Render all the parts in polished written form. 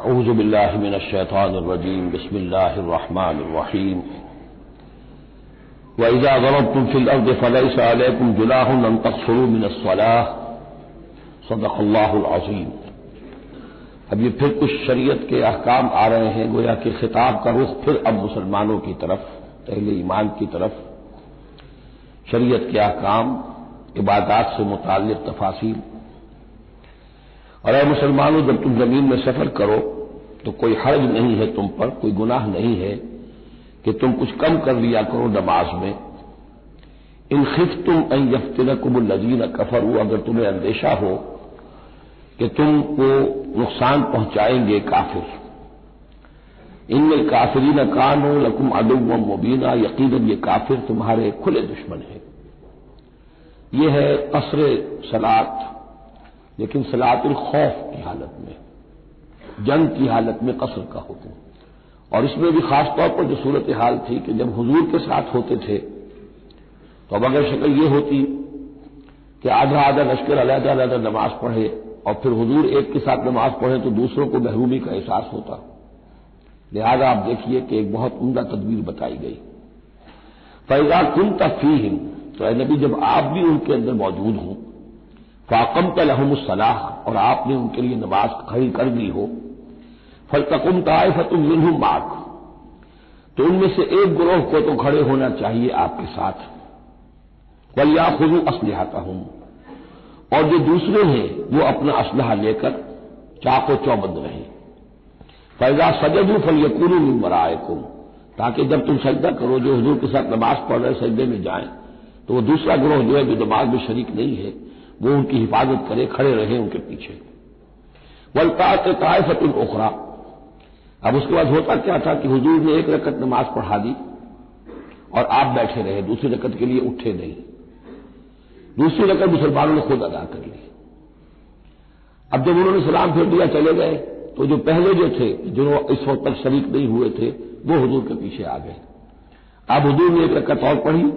اعوذ باللہ من الشیطان الرجیم بسم اللہ الرحمن الرحیم وَإِذَا ضَرَبْتُمْ فِي الْأَرْضِ فَلَيْسَ عَلَيْكُمْ جُنَاحٌ أَن تَقْصُرُوا مِنَ الصَّلَاةِ صدق اللہ العظیم۔ اب یہ پھر کچھ شریعت کے احکام آ رہے ہیں، گویا کہ خطاب کا رخ پھر اب مسلمانوں کی طرف، اہل ایمان کی طرف۔ شریعت کے احکام، عبادات سے متعلق تفاصیل۔ اور اے مسلمانوں، جب تم زمین میں سفر کرو تو کوئی حرج نہیں ہے تم پر، کوئی گناہ نہیں ہے کہ تم کچھ کم کر لیا کرو نماز میں۔ ان خفتم ان یفتنکم الذین کفروا، اگر تمہیں اندیشہ ہو کہ تم کو نقصان پہنچائیں گے کافر۔ ان الکافرین کانوا لکم عدوا مبینا، یقیناً یہ کافر تمہارے کھلے دشمن ہیں۔ یہ ہے قصر صلاۃ، لیکن صلاۃ الخوف کی حالت میں، جنگ کی حالت میں قصر کا حکم۔ اور اس میں بھی خاص طور پر جو صورتحال تھی کہ جب حضور کے ساتھ ہوتے تھے تو اب اگر شکل یہ ہوتی کہ آدھا آدھا لشکر علیحدہ علیحدہ نماز پڑھے اور پھر حضور ایک کے ساتھ نماز پڑھے تو دوسروں کو محرومی کا احساس ہوتا۔ لہذا آپ دیکھیے کہ ایک بہت عمدہ تدبیر بتائی گئی۔ فَإِذَا كُنْتَ فِيهِمْ، تو اے نبی جب آپ بھی ان کے اندر موجود ہوں، فَأَقَمْتَ لَهُمُ الصَّلَاةَ، اور آپ نے ان کے لیے نماز کھڑی کر دی ہو، فَلْتَقُمْ طَائِفَةٌ مِّنْهُمْ مَعَكَ، تو ان میں سے ایک گروہ کو تو کھڑے ہونا چاہیے آپ کے ساتھ۔ وَلْيَأْخُذُوا أَسْلِحَتَهُمْ، اور جو دوسرے ہیں وہ اپنا اسلحہ لے کر چاق و چوبند رہیں۔ فَإِذَا سَجَدُوا فَلْيَكُونُوا مِن وَرَائِكُمْ، تاکہ جب تم سجدہ کرو، جو حضور کے ساتھ نماز پڑھ رہے سجدے میں جائیں تو وہ دوسرا گروہ جو ہے جو نماز میں شریک نہیں ہے وہ ان کی حفاظت کرے، کھڑے رہیں ان کے پیچھے۔ وَلْتَأْتِ طَائِفَةٌ أُخْرَىٰ، اب اس کے بعد ہوتا کیا تھا کہ حضور نے ایک رکعت نماز پڑھا دی اور آپ بیٹھے رہے، دوسری رکعت کے لیے اٹھے نہیں، دوسری رکعت مسلمانوں نے خود ادا کر لی۔ اب جب انہوں نے سلام پھیر دیا چلے گئے تو جو پہلے جو تھے جو اس وقت تک شریک نہیں ہوئے تھے وہ حضور کے پیچھے آ گئے۔ اب حضور نے ایک رکعت اور پڑھی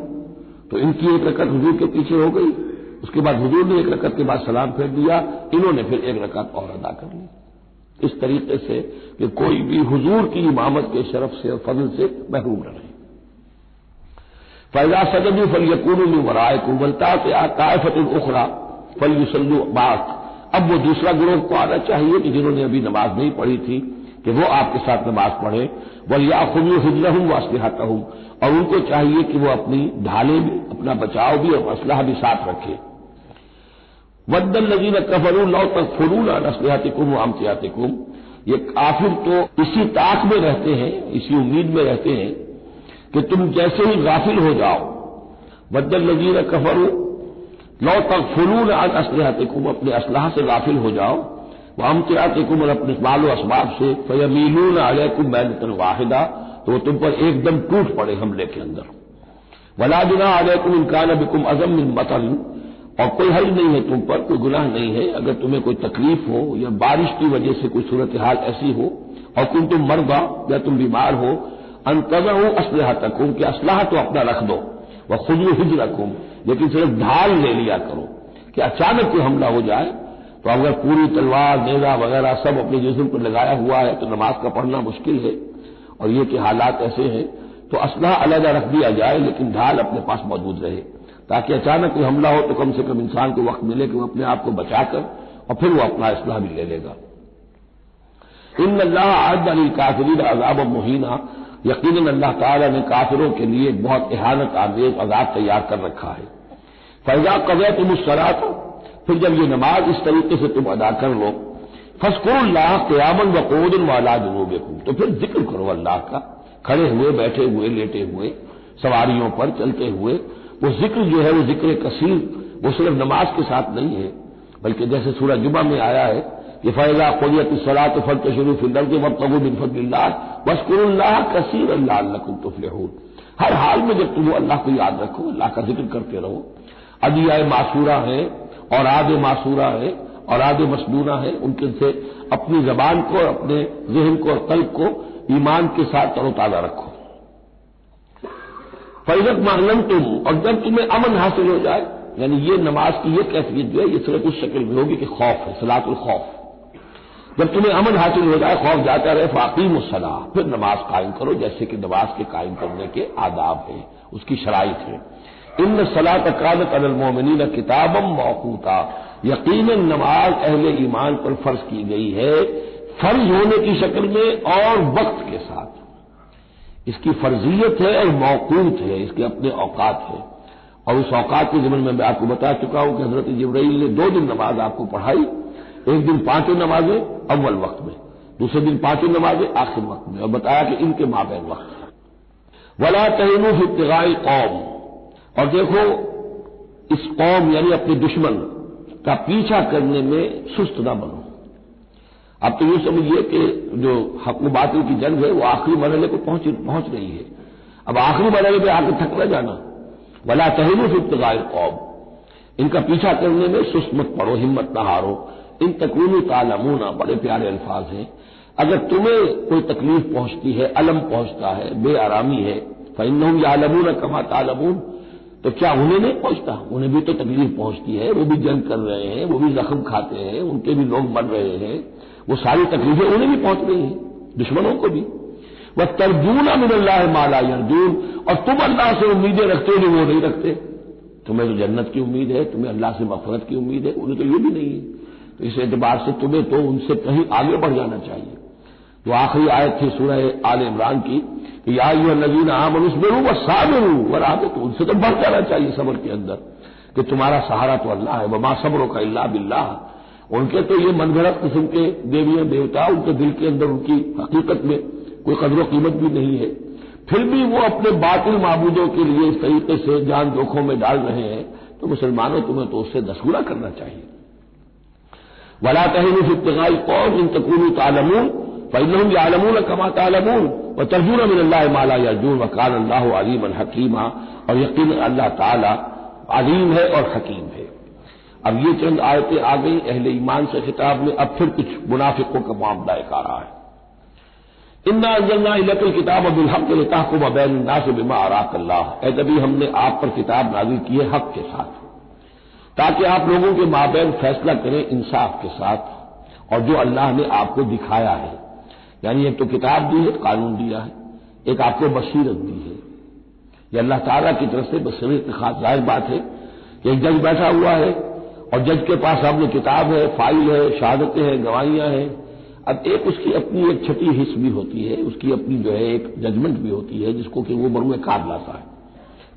تو ان کی ایک رکعت حضور کے پیچھے ہو گئی، اس کے بعد حضور نے ایک رکعت کے بعد سلام پھیر دیا، انہوں نے پھر ایک رکعت اور ادا کر لی، اس طریقے سے کہ کوئی بھی حضور کی امامت کے شرف سے اور فضل سے محروم نہ رہے۔ فَإِذَا سَجَدُوا فَلْيَكُونُوا مِن وَرَائِكُمْ وَلْتَأْتِ طَائِفَةٌ أُخْرَىٰ فَلْيُصَلُّوا مَعَكَ، اب وہ دوسرا گروہ کو آنا چاہیے کہ جنہوں نے ابھی نماز نہیں پڑھی تھی کہ وہ آپ کے ساتھ نماز پڑھیں۔ وَلْيَأْخُذُوا حِذْرَهُمْ وَأَسْلِحَتَهُمْ، اور ان کو چاہیے کہ وہ اپنی ڈھالیں بھی، اپنا بچاؤ بھی اور اسلحہ بھی ساتھ رکھے۔ وَدَّ الَّذِينَ كَفَرُوا لَوْ تَكْفُرُونَ عَنْ أَسْلِحَتِكُمْ وَأَمْتِعَتِكُمْ، یہ کافر تو اسی طاق میں رہتے ہیں، اسی امید میں رہتے ہیں کہ تم جیسے ہی غافل ہو جاؤ۔ وَدَّ الَّذِينَ كَفَرُوا لَوْ تَغْفُلُونَ عَنْ أَسْلِحَتِكُمْ، اپنے اسلحہ سے غافل ہو جاؤ، وَأَمْتِعَتِكُمْ، اور اپنے مال و اسباب سے، فَيَمِيلُونَ عَلَيْكُمْ مَيْلَةً وَاحِدَةً، تو وہ تم پر ایک دم ٹوٹ پڑے حملے کے اندر۔ وَلَا جُنَاحَ عَلَيْكُمْ إِن كَانَ بِكُمْ أَذًى مِّن مَطَرٍ، اور کوئی حرج نہیں ہے تم پر، کوئی گناہ نہیں ہے اگر تمہیں کوئی تکلیف ہو یا بارش کی وجہ سے کوئی صورتحال ایسی ہو، اور کنتم مرضى، یا تم بیمار ہو، ان تضعوا اسلحتکم، کہ اسلحہ تو اپنا رکھ دو، وخذوا حذرکم، لیکن صرف ڈھال لے لیا کرو کہ اچانک کوئی حملہ ہو جائے تو اگر پوری تلوار نیزہ وغیرہ سب اپنے جسم پر لگایا ہوا ہے تو نماز کا پڑھنا مشکل ہے، اور یہ کہ حالات ایسے ہیں تو اسلحہ علیحدہ رکھ دیا جائے لیکن ڈھال اپنے پاس موجود رہے، تاکہ اچانک کوئی حملہ ہو تو کم سے کم انسان کو وقت ملے کہ وہ اپنے آپ کو بچا کر اور پھر وہ اپنا اسلحہ بھی لے لے گا۔ ان اللہ اعد للکافرین عذابا مہینا، یقیناً اللہ تعالیٰ نے کافروں کے لیے بہت اہانت آمیز عذاب تیار کر رکھا ہے۔ فَإِذَا قَضَيْتُمُ الصَّلَاةَ، پھر جب یہ نماز اس طریقے سے تم ادا کر لو، فاذکروا اللہ قیاما وقعودا وعلی جنوبکم، تو پھر ذکر کرو اللہ کا، کھڑے ہوئے، بیٹھے ہوئے، لیٹے ہوئے، سواریوں پر چلتے ہوئے۔ وہ ذکر جو ہے وہ ذکر کثیر، وہ صرف نماز کے ساتھ نہیں ہے، بلکہ جیسے سورہ جمعہ میں آیا ہے کہ فَإِذَا قُضِيَتِ الصَّلَاةُ فَانتَشِرُوا فِي الْأَرْضِ وَابْتَغُوا مِن فَضْلِ اللَّهِ وَاذْكُرُوا اللَّهَ كَثِيرًا لَعَلَّكُمْ تُفْلِحُونَ، ہر حال میں جب تم اللہ کو یاد رکھو، اللہ کا ذکر کرتے رہو۔ ادعیہ معصورہ ہے، اوراد معصورہ ہے، اوراد مسنونہ ہے، ان کے سے اپنی زبان کو، اپنے ذہن کو اور قلب کو ایمان کے ساتھ تر و تازہ رکھو۔ فَإِذَا اطْمَأْنَنْتُمْ، اور جب تمہیں امن حاصل ہو جائے، یعنی یہ نماز کی یہ کیفیت جو ہے یہ صرف اس شکل میں ہوگی کہ خوف ہے، صلاۃ الخوف۔ جب تمہیں امن حاصل ہو جائے، خوف جاتا رہے، فاقیموا الصلاۃ، پھر نماز قائم کرو جیسے کہ نماز کے قائم کرنے کے آداب ہیں، اس کی شرائط ہے۔ ان الصلاۃ کانت علی المؤمنین کتابا موقوتا، یقیناً نماز اہل ایمان پر فرض کی گئی ہے، فرض ہونے کی شکل میں اور وقت کے ساتھ۔ اس کی فرضیت ہے اور موقوت ہے، اس کے اپنے اوقات ہے، اور اس اوقات کے ضمن میں آپ کو بتا چکا ہوں کہ حضرت جبرائیل نے 2 دن نماز آپ کو پڑھائی، ایک دن 5 نمازیں اول وقت میں، دوسرے دن 5 نمازیں آخر وقت میں، اور بتایا کہ ان کے مابین وقت ہے۔ ولا تہنوا فی ابتغاء القوم، اور دیکھو اس قوم یعنی اپنے دشمن کا پیچھا کرنے میں سست نہ بنو۔ اب تو یہ سمجھیے کہ جو حق و باطل کی جنگ ہے وہ آخری مرحلے کو پہنچ رہی ہے، اب آخری مرحلے پہ آ کے تھک نہ جانا۔ ولا تہنوا فی ابتغاء القوم، ان کا پیچھا کرنے میں سست مت پڑو، ہمت نہ ہارو۔ ان تکونوا تعلمون، بڑے پیارے الفاظ ہیں، اگر تمہیں کوئی تکلیف پہنچتی ہے، الم پہنچتا ہے، بے آرامی ہے، فإنہم یعلمون کما تعلمون، تو کیا انہیں نہیں پہنچتا؟ انہیں بھی تو تکلیف پہنچتی ہے، وہ بھی جنگ کر رہے ہیں، وہ بھی زخم کھاتے ہیں، ان کے بھی لوگ مر رہے ہیں، وہ ساری تکلیفیں انہیں بھی پہنچ رہی ہیں، دشمنوں کو بھی۔ وَتَرْجُونَ مِنَ اللَّهِ مَا لَا يَرْجُونَ، اور تم اللہ سے امیدیں رکھتے ہو جو وہ نہیں رکھتے، تمہیں تو جنت کی امید ہے، تمہیں اللہ سے مغفرت کی امید ہے، انہیں تو یہ بھی نہیں ہے، تو اس اعتبار سے تمہیں تو ان سے کہیں آگے بڑھ جانا چاہیے۔ جو آخری آیت تھی سورہ آل عمران کی کہ یا ایھا الذین آمنوا اصبروا وصابروا ورابطوا، ان سے تو بڑھ جانا چاہیے صبر کے اندر کہ تمہارا سہارا تو اللہ ہے، وما صبرک الا باللہ۔ ان کے تو یہ من گھڑت قسم کے دیویاں دیوتا، ان کے دل کے اندر ان کی حقیقت میں کوئی قدر و قیمت بھی نہیں ہے، پھر بھی وہ اپنے باطل معبودوں کے لیے اس طریقے سے جان جوکھوں میں ڈال رہے ہیں، تو مسلمانوں تمہیں تو اس سے دستگیرہ کرنا چاہیے۔ ولا تہنوا فی ابتغاء القوم ان تکونوا تعلمون فإنہم یعلمون کما تعلمون وترجون من اللہ ما لا یرجون وکان اللہ علیما حکیما، اور یقینا اللہ تعالی علیم ہے اور حکیم ہے۔ اب یہ چند آیتیں آ گئی اہل ایمان سے خطاب میں، اب پھر کچھ منافقوں کا معاملہ ایک آ رہا ہے۔ انا انزلنا الیک الکتاب بالحق لتحکم بین الناس بما اراک اللہ، اے نبی ہم نے آپ پر کتاب نازل کی ہے حق کے ساتھ، تاکہ آپ لوگوں کے مابین فیصلہ کریں انصاف کے ساتھ، اور جو اللہ نے آپ کو دکھایا ہے، یعنی ایک تو کتاب دی ہے، قانون دیا ہے، ایک آپ کو بصیرت دی ہے، یہ اللہ تعالیٰ کی طرف سے بصیرت کی خاص ظاہر بات ہے کہ ایک جج بیٹھا ہوا ہے اور جج کے پاس سامنے کتاب ہے، فائل ہے، شہادتیں ہیں، گواہیاں ہیں، اب ایک اس کی اپنی ایک چھٹی حص بھی ہوتی ہے، اس کی اپنی جو ہے ایک ججمنٹ بھی ہوتی ہے جس کو کہ وہ بروئے کار لاتا ہے،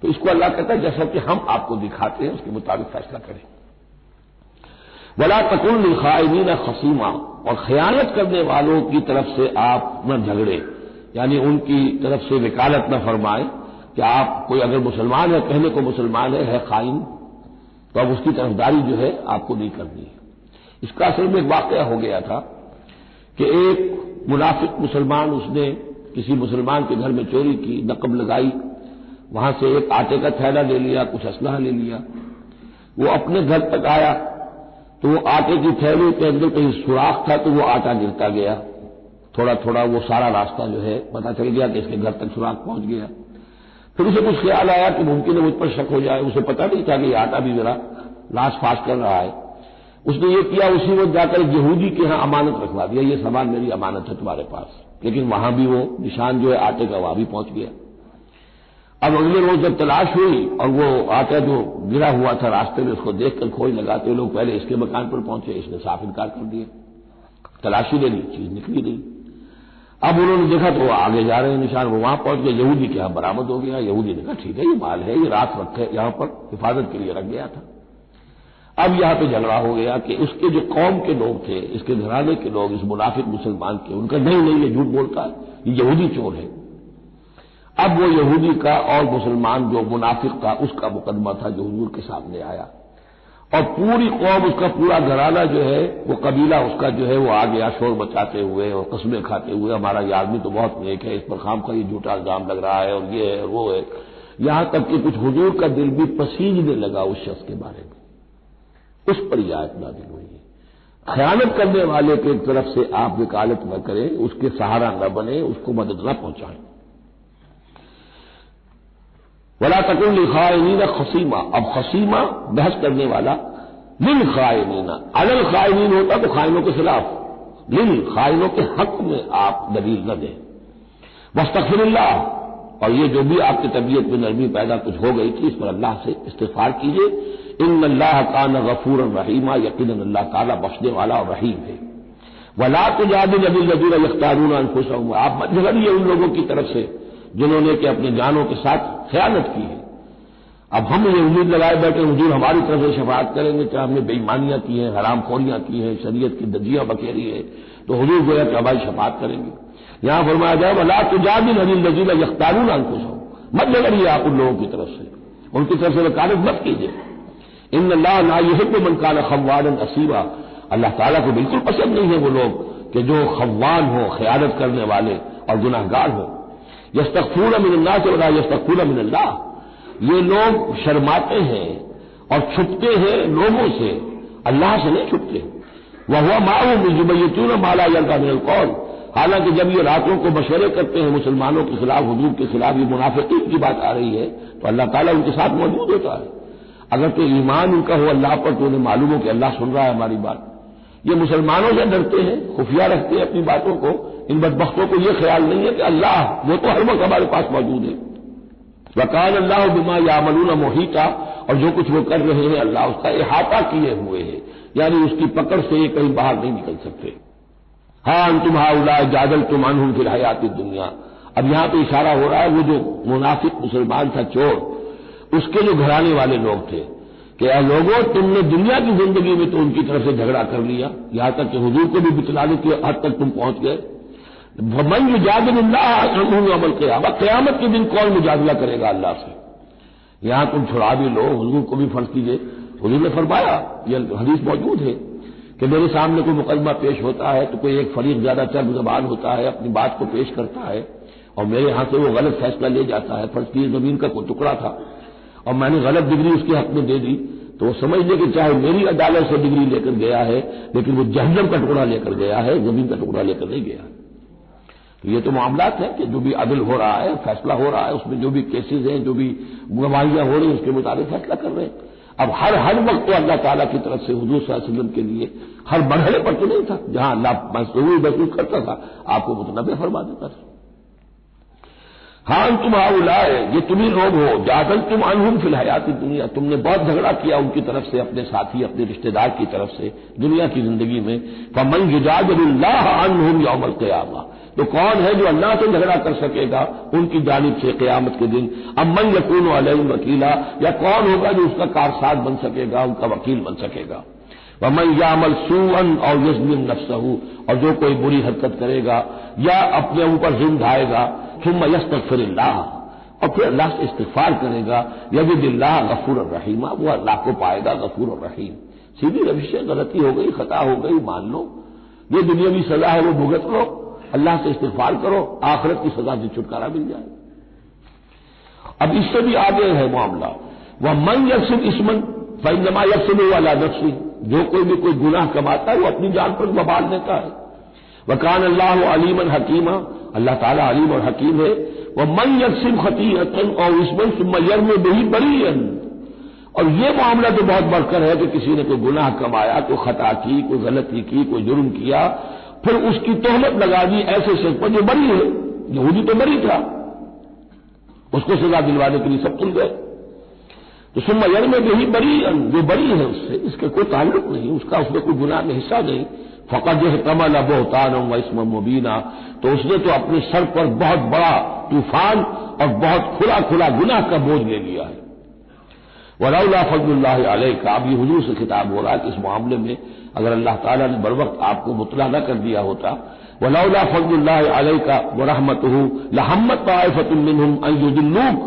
تو اس کو اللہ کہتا ہے جیسا کہ ہم آپ کو دکھاتے ہیں اس کے مطابق فیصلہ کریں۔ ولا تکن للخائنین خصیما، اور خیانت کرنے والوں کی طرف سے آپ نہ جھگڑے، یعنی ان کی طرف سے وکالت نہ فرمائیں کہ آپ کوئی اگر مسلمان ہے، کہنے کو مسلمان ہے خائن، تو اب اس کی طرفداری جو ہے آپ کو نہیں کرنی ہے۔ اس کا اصل میں ایک واقعہ ہو گیا تھا کہ ایک منافق مسلمان، اس نے کسی مسلمان کے گھر میں چوری کی، نقب لگائی، وہاں سے ایک آٹے کا تھیلا لے لیا، کچھ اسلحہ لے لیا، وہ اپنے گھر تک آیا تو وہ آٹے کی تھیلے کے اندر کہیں سوراخ تھا تو وہ آٹا گرتا گیا، تھوڑا تھوڑا وہ سارا راستہ جو ہے پتہ چل گیا کہ اس کے گھر تک سوراخ پہنچ گیا۔ پھر اسے کچھ خیال آیا کہ ممکن ہے مجھ پر شک ہو جائے، اسے پتہ نہیں تھا کہ یہ آٹا بھی ذرا لاش فاش کر رہا ہے، اس نے یہ کیا اسی وقت جا کر یہودی کے ہاں امانت رکھوا دیا، یہ سامان میری امانت ہے تمہارے پاس، لیکن وہاں بھی وہ نشان جو ہے آٹے کا وہاں بھی پہنچ گیا۔ اب اگلے روز جب تلاش ہوئی اور وہ آٹا جو گرا ہوا تھا راستے میں اس کو دیکھ کر کھوج لگاتے لوگ پہلے اس کے مکان پر پہنچے، اس نے صاف انکار کر دیا، تلاشی لے لی، چیز نکلی نہیں۔ اب انہوں نے دیکھا تو وہ آگے جا رہے ہیں نشان، وہ وہاں پہنچ گئے، یہودی کے یہاں برآمد ہو گیا، یہودی نے کہا ٹھیک ہے یہ مال ہے، یہ رات رکھے یہاں پر حفاظت کے لیے رکھ گیا تھا۔ اب یہاں پہ جھگڑا ہو گیا کہ اس کے جو قوم کے لوگ تھے، اس کے گھرانے کے لوگ، اس منافق مسلمان کے، ان کا نہیں یہ جھوٹ بولتا ہے، یہ یہودی چور ہے۔ اب وہ یہودی کا اور مسلمان جو منافق تھا اس کا مقدمہ تھا جو حضور کے سامنے آیا، اور پوری قوم، اس کا پورا گھرانہ جو ہے، وہ قبیلہ اس کا جو ہے وہ آ گیا شور مچاتے ہوئے اور قسمیں کھاتے ہوئے، ہمارا یہ آدمی تو بہت نیک ہے، اس پر خام کا یہ جھوٹا الزام لگ رہا ہے اور یہ ہے اور وہ ہے، یہاں تک کہ کچھ حضور کا دل بھی پسیجنے لگا اس شخص کے بارے میں۔ اس پر یہ آیت نازل ہوئی ہے، خیانت کرنے والے کی طرف سے آپ وکالت نہ کریں، اس کے سہارا نہ بنیں، اس کو مدد نہ پہنچائیں۔ ولا تکن للخائنین خصیما، اب خصیما بحث کرنے والا، للخائنین، علی الخائنین ہوتا تو خائنوں کے خلاف، خائنوں کے حق میں آپ دلیل نہ دیں. واستغفر اللہ، اور یہ جو بھی آپ کی طبیعت میں نرمی پیدا کچھ ہو گئی تھی اس پر اللہ سے استغفار کیجیے. ان اللہ کان غفورا رحیما، یقیناً اللہ تعالیٰ بخشنے والا اور رحیم ہے. ولا تجادل الذین یختارون انفسهم، آپ مت جھگڑیے ان لوگوں کی طرف سے جنہوں نے کہ اپنے جانوں کے ساتھ خیانت کی ہے. اب ہم یہ امید لگائے بیٹھے حضور ہماری طرف سے شفاعت کریں گے، چاہے ہم نے بے ایمانیاں کی ہیں، حرام خوریاں کی ہیں، شریعت کی دجیاں بکھیری ہے، تو حضور گویا کہ ہماری شفاعت کریں گے. یہاں فرمایا جائے ولا تجادل الذین یختارون انفسهم، مت جھگڑیے آپ ان لوگوں کی طرف سے، ان کی طرف سے وکالت مت کیجیے. ان اللہ لا یحب من کان خوانا اثیما، اللہ تعالیٰ کو بالکل پسند نہیں ہے وہ لوگ کہ جو خوان ہوں، خیانت کرنے والے اور گناہ گار ہوں. یستخفون من الناس ولا یستخفون من اللہ، یہ لوگ شرماتے ہیں اور چھپتے ہیں لوگوں سے، اللہ سے نہیں چھپتے. وَهُوَ مَعَهُمْ إِذْ يُبَيِّتُونَ مَا لَا يَرْضَىٰ مِنَ الْقَوْلِ، حالانکہ جب یہ راتوں کو مشورے کرتے ہیں مسلمانوں کے خلاف، حضور کے خلاف، یہ منافقین کی بات آ رہی ہے تو اللہ تعالیٰ ان کے ساتھ موجود ہوتا ہے. اگر تو ایمان ان کا ہو اللہ پر تو انہیں معلوم ہو کہ اللہ سن رہا ہے ہماری بات. یہ مسلمانوں سے ڈرتے ہیں، خفیہ رکھتے ہیں اپنی باتوں کو. ان بدبختوں کو یہ خیال نہیں ہے کہ اللہ وہ تو ہر وقت ہمارے پاس موجود ہے. وَكَانَ اللَّهُ بِمَا يَعْمَلُونَ مُحِيطًا، اور جو کچھ وہ کر رہے ہیں اللہ اس کا احاطہ کیے ہوئے ہے، یعنی اس کی پکڑ سے یہ کہیں باہر نہیں نکل سکتے. ہاں انتم ہؤلاء جادلتم عنہم فی الحیات الدنیا، اب یہاں تو اشارہ ہو رہا ہے وہ جو منافق مسلمان تھا چور، اس کے جو گھرانے والے لوگ تھے کہ اے لوگوں تم نے دنیا کی زندگی میں تو ان کی طرف سے جھگڑا کر لیا، یہاں تک کہ حضور کو بھی بتلانے کی حد تک تم پہنچ گئے. من یجادل اللہ عنہ یوم القیامہ، قیامت کے دن کون مجادلہ کرے گا اللہ سے. یہاں تم چھڑا بھی لو، حضور کو بھی فرض کیجیے. حضور نے فرمایا، یہ حدیث موجود ہے کہ میرے سامنے کوئی مقدمہ پیش ہوتا ہے تو کوئی ایک فریق زیادہ چرب زبان ہوتا ہے، اپنی بات کو پیش کرتا ہے اور میرے ہاں سے وہ غلط فیصلہ لے جاتا ہے. فرض کیجیے زمین کا کوئی ٹکڑا تھا اور میں نے غلط ڈگری اس کے حق میں دے دی، تو وہ سمجھ لے کہ چاہے میری عدالت سے ڈگری لے کر گیا ہے لیکن وہ جہنم کا ٹکڑا لے کر گیا ہے، زمین کا ٹکڑا لے کر نہیں گیا. تو یہ تو معاملات ہیں کہ جو بھی عدل ہو رہا ہے، فیصلہ ہو رہا ہے، اس میں جو بھی کیسز ہیں، جو بھی گواہیاں ہو رہی ہیں اس کے مطابق فیصلہ کر رہے ہیں. اب ہر وقت تو اللہ تعالیٰ کی طرف سے حضور صلی اللہ علیہ وسلم کے لیے ہر مرحلے پر تو نہیں تھا، جہاں اللہ محسوس کرتا تھا آپ کو متنبع فرما دیتا تھا. ہاں تم ہؤلاء، یہ تمہیں لوگ ہو جادلتم عنہم فی الحیات الدنیا، تم نے بہت جھگڑا کیا ان کی طرف سے، اپنے ساتھی اپنے رشتہ دار کی طرف سے دنیا کی زندگی میں. فمن یجادل اللہ عنہم یوم القیامہ، تو کون ہے جو اللہ سے جھگڑا کر سکے گا ان کی جانب سے قیامت کے دن. اب من یکون علیہم وکیلا، یا کون ہوگا جو اس کا کارساز بن سکے گا، ان کا وکیل بن سکے گا. ومن یعمل سوءا او یظلم نفسہ، اور جو کوئی بری حرکت کرے گا یا اپنے اوپر ظلم ڈھائے گا، ثم یستغفر اللہ، اور پھر اللہ سے استغفار کرے گا، یجد اللہ غفور الرحیم، وہ اللہ کو پائے گا غفور الرحیم. سیدھی روش ہے، غلطی ہو گئی، خطا ہو گئی، مان لو، یہ دنیاوی سزا ہے وہ بھگت لو، اللہ سے استغفار کرو، آخرت کی سزا سے چھٹکارا مل جائے. اب اس سے بھی آگے ہے معاملہ. وَمَن يَكْسِبْ إِثْمًا فَإِنَّمَا يَكْسِبُهُ عَلَىٰ نَفْسِهِ، جو کوئی بھی کوئی گناہ کماتا ہے وہ اپنی جان پر وبال دیتا ہے. وَكَانَ اللَّهُ عَلِيمًا حَكِيمًا، اللہ تعالیٰ علیم اور حکیم ہے. وَمَن يَكْسِبْ خَطِيئَةً أَوْ إِثْمًا ثُمَّ يَرْمِ بِهِ بَرِيئًا، اور یہ معاملہ تو بہت بڑھ کر ہے کہ کسی نے کوئی گناہ کمایا، کوئی خطا کی، کوئی غلطی کی، کوئی جرم کیا، پھر اس کی تہمت لگا دی ایسے شخص پر جو بری ہے. یہودی تو بری تھا، اس کو سزا دلوانے کے لیے سب تل گئے. تو ثم یرمی بہ بریئا، جو بری ہے اس سے اس کا کوئی تعلق نہیں، اس کا اس میں کوئی گناہ میں حصہ نہیں. فقد احتمل بہتانا واثما مبینا، تو اس نے تو اپنے سر پر بہت بڑا طوفان اور بہت کھلا گناہ کا بوجھ لے لیا ہے. ولولا فضل اللہ علیک، اب یہ حضور سے خطاب ہو رہا ہے کہ اس معاملے میں اگر اللہ تعالیٰ نے بر وقت آپ کو مطلع نہ کر دیا ہوتا، ولولا فضل اللہ علیک ورحمتہ لہمت طائفۃ منہم ان یضلوک،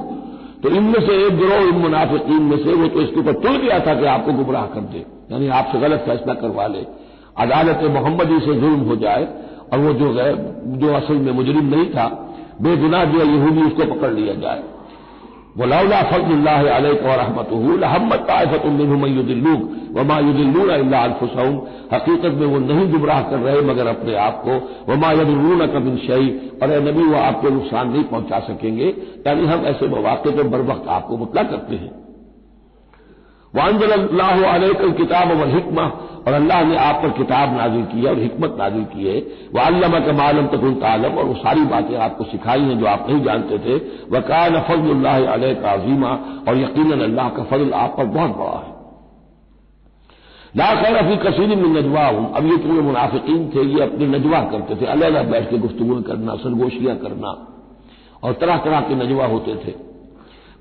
تو ان میں سے ایک گروہ ان منافقین میں سے وہ تو اس کے اوپر تل گیا تھا کہ آپ کو گمراہ کر دے، یعنی آپ سے غلط فیصلہ کروا لے، عدالت محمدی سے ظلم ہو جائے، اور وہ جو اصل میں مجرم نہیں تھا، بے گناہ جو یہودی، اس کو پکڑ لیا جائے. ولولا فضل اللہ علیک ورحمتہ لہمت طائفۃ منہم ان یضلوک وما یضلون الا انفسهم، حقیقت میں وہ نہیں گمراہ کر رہے مگر اپنے آپ کو. وما یضرونک من شیء، اور اے نبی وہ آپ کو نقصان نہیں پہنچا سکیں گے، یعنی ہم ایسے مواقع پر بر وقت آپ کو مطلع کرتے ہیں. وانزل اللہ علیک الکتاب والحکمہ، اور اللہ نے آپ پر کتاب نازل کی ہے اور حکمت نازل کی ہے، وعلمک ما لم تکن تعلم، اور وہ ساری باتیں آپ کو سکھائی ہیں جو آپ نہیں جانتے تھے، وکان فضل اللہ علیک عظیما، اور یقیناً اللہ کا فضل آپ پر بہت بڑا ہے۔ لا خیر فی کثیر من نجواہم، اب یہ جو منافقین تھے یہ اپنے نجوا کرتے تھے، علیحدہ بیٹھ کے گفتگو کرنا، سرگوشیاں کرنا، اور طرح طرح کے نجوا ہوتے تھے،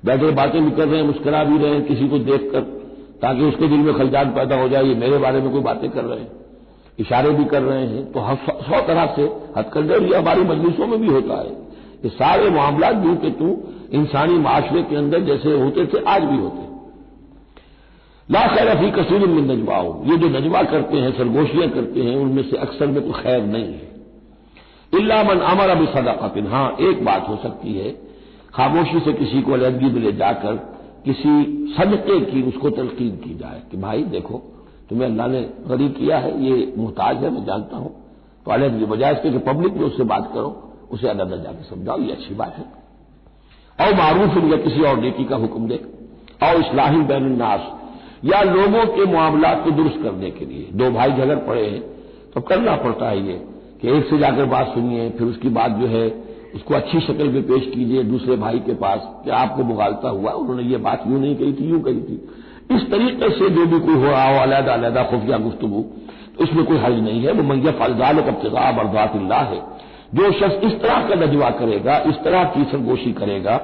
بیٹھے باتیں بھی کر رہے ہیں، مسکرا بھی رہے ہیں کسی کو دیکھ کر، تاکہ اس کے دل میں خلجان پیدا ہو جائے یہ میرے بارے میں کوئی باتیں کر رہے ہیں، اشارے بھی کر رہے ہیں، تو 100 طرح سے ہتھ کنڈے، یہ ہماری مجلسوں میں بھی ہوتا ہے، یہ سارے معاملات بھی کہ تو انسانی معاشرے کے اندر جیسے ہوتے تھے آج بھی ہوتے ہیں۔ لا خیر فی کثیر من نجواہم، یہ جو نجوا کرتے ہیں، سرگوشیاں کرتے ہیں، ان میں سے اکثر میں کوئی خیر نہیں ہے، الا من امر بصدقۃ، ہاں ایک بات ہو سکتی ہے، خاموشی سے کسی کو علیحدگی میں لے جا کر کسی صدقے کی اس کو تلقین کی جائے کہ بھائی دیکھو تمہیں اللہ نے غریب کیا ہے، یہ محتاج ہے میں جانتا ہوں، تو علیحدگی بجائے اس کے کہ پبلک میں اس سے بات کرو، اسے علیحدہ جا کے سمجھاؤ، یہ اچھی بات ہے، او معروف یا کسی اور نیکی کا حکم دے، او اصلاح بین الناس، یا لوگوں کے معاملات کو درست کرنے کے لیے، دو بھائی جھگڑ پڑے ہیں تو کرنا پڑتا ہے یہ کہ ایک سے جا کر بات سنیے، پھر اس کی بات جو ہے اس کو اچھی شکل میں پیش کیجیے دوسرے بھائی کے پاس کہ آپ کو مغالطہ ہوا، انہوں نے یہ بات یوں نہیں کہی تھی، یوں کہی تھی، اس طریقے سے جو بھی کوئی ہو رہا ہو علیحدہ علیحدہ خفیہ گفتگو، تو اس میں کوئی حرج نہیں ہے، وہ من یفعل ذلک ابتغاء مرضات اللہ ہے، جو شخص اس طرح کا نجوا کرے گا، اس طرح کی سرگوشی کرے گا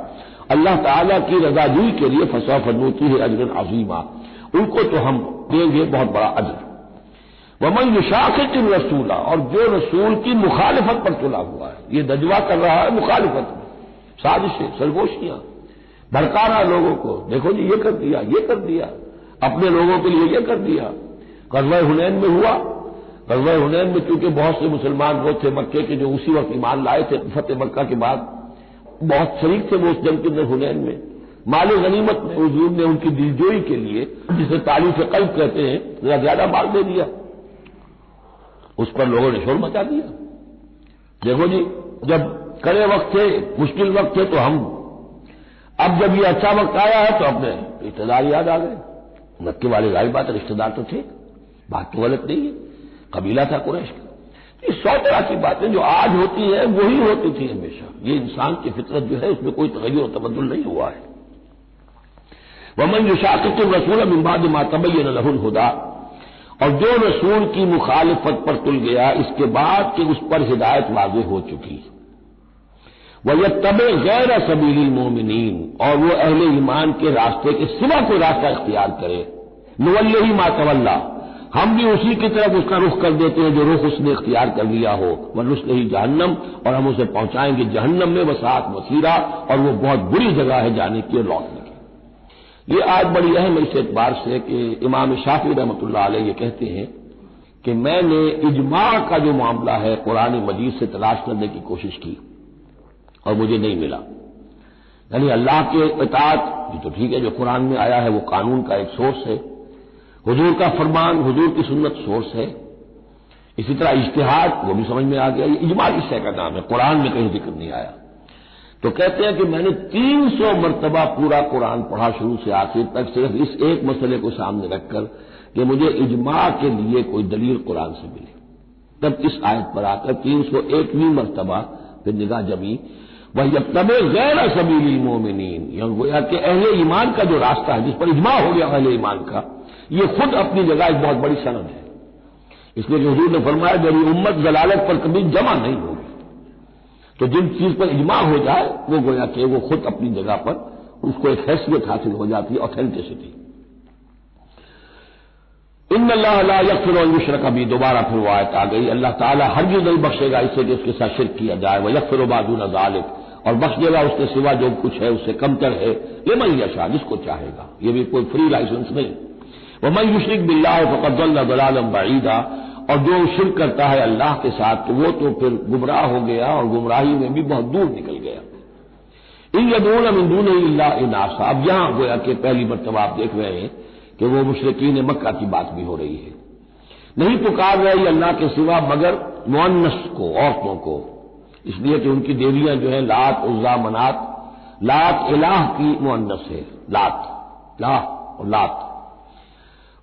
اللہ تعالیٰ کی رضا جوئی کے لیے، فسوف نؤتیہ اجرا عظیما، ان کو تو ہم دیں گے بہت بڑا اجر۔ ومن یشاقق الرسول، اور جو رسول کی مخالفت پر تلا ہوا ہے، یہ نجوا کر رہا ہے مخالفت میں، سازشیں، سرگوشیاں، بھڑکا رہا لوگوں کو، دیکھو جی یہ کر دیا، یہ کر دیا، اپنے لوگوں کے لیے یہ کر دیا۔ غزوہ حنین میں ہوا، غزوہ حنین میں چونکہ بہت سے مسلمان وہ تھے مکے کے جو اسی وقت ایمان لائے تھے فتح مکہ کے بعد، بہت شریک تھے وہ اس جنگ کے اندر حنین میں، مال غنیمت میں حضور نے ان کی دلجوئی کے لیے جسے تعلیف قلب کہتے ہیں زیادہ مال دے دیا، اس پر لوگوں نے شور مچا دیا۔ دیکھو جی جب کڑے وقت تھے، مشکل وقت تھے تو ہم، اب جب یہ اچھا وقت آیا ہے تو اپنے رشتے دار یاد آ گئے، مکے والے ظاہر بات ہے رشتے دار تو تھے، بات تو غلط نہیں ہے، قبیلہ تھا قریش کا۔ یہ 100 طرح کی باتیں جو آج ہوتی ہیں وہی ہوتی تھی ہمیشہ، یہ انسان کی فطرت جو ہے اس میں کوئی تغیر و تبدل نہیں ہوا ہے۔ ومن یشاقق الرسول من بعد ما تبین له الهدى، اور جو رسول کی مخالفت پر تل گیا اس کے بعد کہ اس پر ہدایت واضح ہو چکی، وَيَتَّبِعْ غَيْرَ سَبِيلِ الْمُؤْمِنِينَ، اور وہ اہل ایمان کے راستے کے سوا کوئی راستہ اختیار کرے، نُوَلِّهِ مَا تَوَلَّى، ہم بھی اسی کی طرف اس کا رخ کر دیتے ہیں جو رخ اس نے اختیار کر لیا ہو، وَنُصْلِهِ جہنم، اور ہم اسے پہنچائیں گے جہنم میں، وَسَاءَتْ مَصِيرًا، اور وہ بہت بری جگہ ہے جانے کی اور لوٹنے کی۔ یہ آج بڑی اہم ہے اس اعتبار سے کہ امام شافعی رحمۃ اللہ علیہ یہ کہتے ہیں کہ میں نے اجماع کا جو معاملہ ہے قرآن مجید سے تلاش کرنے کی کوشش کی اور مجھے نہیں ملا، یعنی اللہ کے اطاعت یہ تو ٹھیک ہے جو قرآن میں آیا ہے وہ قانون کا ایک سورس ہے، حضور کا فرمان، حضور کی سنت سورس ہے، اسی طرح اجتہاد وہ بھی سمجھ میں آ گیا، یہ اجماع اس شے کا نام ہے، قرآن میں کہیں ذکر نہیں آیا۔ تو کہتے ہیں کہ میں نے 300 مرتبہ پورا قرآن پڑھا شروع سے آخر تک صرف اس ایک مسئلے کو سامنے رکھ کر کہ مجھے اجماع کے لیے کوئی دلیل قرآن سے ملے، تب اس آیت پر آ کر 301ویں مرتبہ پھر نگاہ جمی، وَيَتَّبِعْ غَيْرَ سَبِيلِ الْمُؤْمِنِينَ، یعنی گویا کہ اہل ایمان کا جو راستہ ہے جس پر اجماع ہو گیا اہل ایمان کا، یہ خود اپنی جگہ ایک بہت بڑی سند ہے، اس لیے کہ حضور نے فرمایا میری امت ضلالت پر کبھی جمع نہیں ہوگی، تو جن چیز پر اجماع ہو جائے وہ گویا کہ وہ خود اپنی جگہ پر اس کو ایک حیثیت حاصل ہو جاتی ہے، اوتھینٹسٹی۔ ان اللہ لا یغفر ان یشرک بہ، دوبارہ پھر وہ آیت آ گئی، اللہ تعالیٰ ہرگز نہیں بخشے گا اس سے کہ اس کے ساتھ شرک کیا جائے، ویغفر ما دون ذلک، اور بخش دے گا اس کے سوا جو کچھ ہے اس سے کم تر ہے، لمن یشاء، جس کو چاہے گا، یہ بھی کوئی فری لائسنس نہیں۔ ومن یشرک باللہ فقد ضل ضلالا بعیدا، اور جو شرک کرتا ہے اللہ کے ساتھ تو وہ تو پھر گمراہ ہو گیا اور گمراہی میں بھی بہت دور نکل گیا۔ ان یدعون من دونہ الا اناثا، اب یہاں گویا کہ پہلی مرتبہ آپ دیکھ رہے ہیں کہ وہ مشرکین مکہ کی بات بھی ہو رہی ہے، نہیں پکار رہی اللہ کے سوا مگر مؤنث کو، عورتوں کو، اس لیے کہ ان کی دیویاں جو ہیں لات، عزا، منات، لات الہ کی مؤنث ہے، لات، لا اور لات،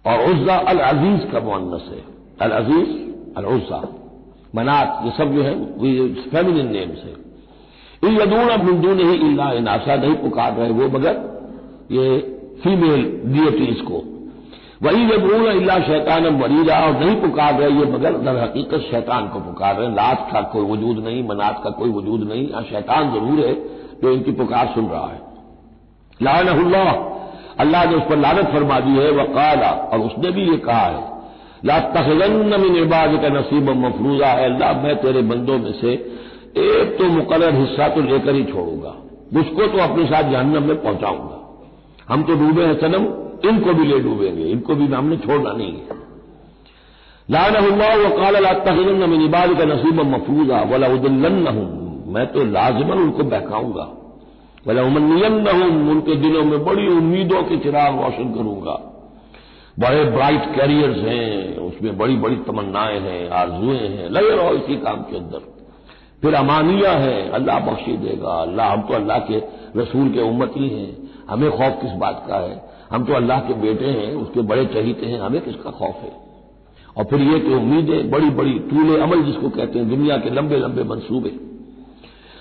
اور عزا العزیز کا مؤنث ہے، العزیز العزا منات، یہ سب جو ہے فیمنن نیمز ہے۔ ان یدعون من دونہ الا اناثا، نہیں پکار رہے وہ مگر یہ فیمیل ڈیٹیز کو، وَإِن يَدْعُونَ إِلَّا شَيْطَانًا مَرِيدًا، اور نہیں پکار رہے یہ مگر در حقیقت شیطان کو پکار رہے ہیں۔ لات کا کوئی وجود نہیں، منات کا کوئی وجود نہیں، ہاں شیطان ضرور ہے جو ان کی پکار سن رہا ہے۔ لعنہ اللہ، اللہ نے اس پر لعنت فرما دی ہے۔ وقال، اور اس نے بھی یہ کہا ہے، لَأَتَّخِذَنَّ مِنْ عِبَادِكَ نَصِيبًا مَفْرُوضًا، اے اللہ میں تیرے بندوں میں سے ایک تو مقرر حصہ تو لے کر ہی چھوڑوں گا، مجھ کو تو اپنے ساتھ جہنم میں پہنچاؤں گا۔ ہم تو ڈوبے ہیں صنم، ان کو بھی لے ڈوبیں گے، ان کو بھی ہم نے چھوڑنا نہیں ہے۔ لعنہ اللہ وقال لأتخذن من عبادك نصيبا مفروضا ولأضلنهم، میں تو لازماً ان کو بہکاؤں گا، ولأمنينهم، ان کے دلوں میں بڑی امیدوں کے چراغ روشن کروں گا، بڑے برائٹ کیریئرز ہیں اس میں، بڑی بڑی تمنائیں ہیں، آرزویں ہیں، لگے رہو اسی کام کے اندر۔ پھر امانیہ ہیں، اللہ بخشی دے گا، اللہ ہم تو اللہ کے رسول کے امتی ہیں، ہمیں خوف کس بات کا ہے، ہم تو اللہ کے بیٹے ہیں، اس کے بڑے چہیتے ہیں، ہمیں کس کا خوف ہے۔ اور پھر یہ کہ امیدیں بڑی بڑی طول عمل جس کو کہتے ہیں، دنیا کے لمبے لمبے منصوبے۔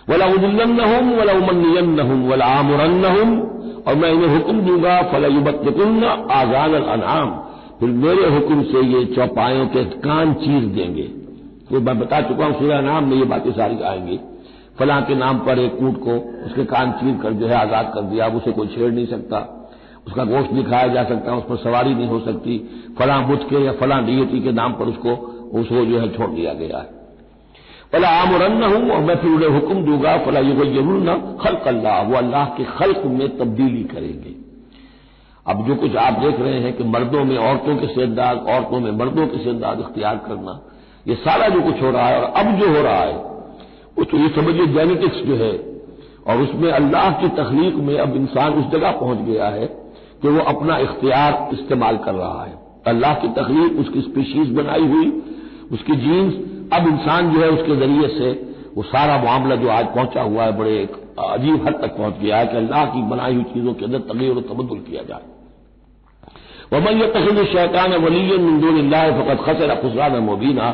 وَلَأُضِلَّنَّهُمْ وَلَأُمَنِّيَنَّهُمْ وَلَآمُرَنَّهُمْ، اور میں انہیں حکم دوں گا فَلَيُبَتِّكُنَّ آذَانَ الْأَنْعَامِ، پھر میرے حکم سے یہ چوپایوں کے کان چیر دیں گے۔ تو میں بتا چکا ہوں سورہ انعام میں یہ باتیں ساری آئیں گی، فلاں کے نام پر ایک اونٹ کو اس کے کان چیر کر جو ہے آزاد کر دیا، اب اسے کوئی چھیڑ نہیں سکتا، اس کا گوشت نہیں کھایا جا سکتا، اس پر سواری نہیں ہو سکتی، فلاں بت کے یا فلاں ڈیٹی کے نام پر اس کو جو ہے چھوڑ دیا گیا ہے۔ فلا آمرنہم، اور میں پھر انہیں حکم دوں گا، فلا یغیرن خلق اللہ، وہ اللہ کے خلق میں تبدیلی کریں گے۔ اب جو کچھ آپ دیکھ رہے ہیں کہ مردوں میں عورتوں کے سے انداز، عورتوں میں مردوں کے سے انداز اختیار کرنا، یہ سارا جو کچھ ہو رہا ہے اور اب جو ہو رہا ہے وہ تو یہ سمجھیے جینیٹکس جو ہے، اور اس میں اللہ کی تخلیق میں اب انسان اس جگہ پہنچ گیا ہے کہ وہ اپنا اختیار استعمال کر رہا ہے۔ اللہ کی تخلیق، اس کی اسپیشیز بنائی ہوئی، اس کی جینز، اب انسان جو ہے اس کے ذریعے سے وہ سارا معاملہ جو آج پہنچا ہوا ہے بڑے ایک عجیب حد تک پہنچ گیا ہے کہ اللہ کی بنائی ہوئی چیزوں کے اندر تغیر و تبدل کیا جائے۔ وَمَن يَتَّخِذِ الشَّيْطَانَ وَلِيًّا مِن دُونِ اللَّهِ فَقَدْ خَسِرَ خُسْرَانًا مُبِينًا،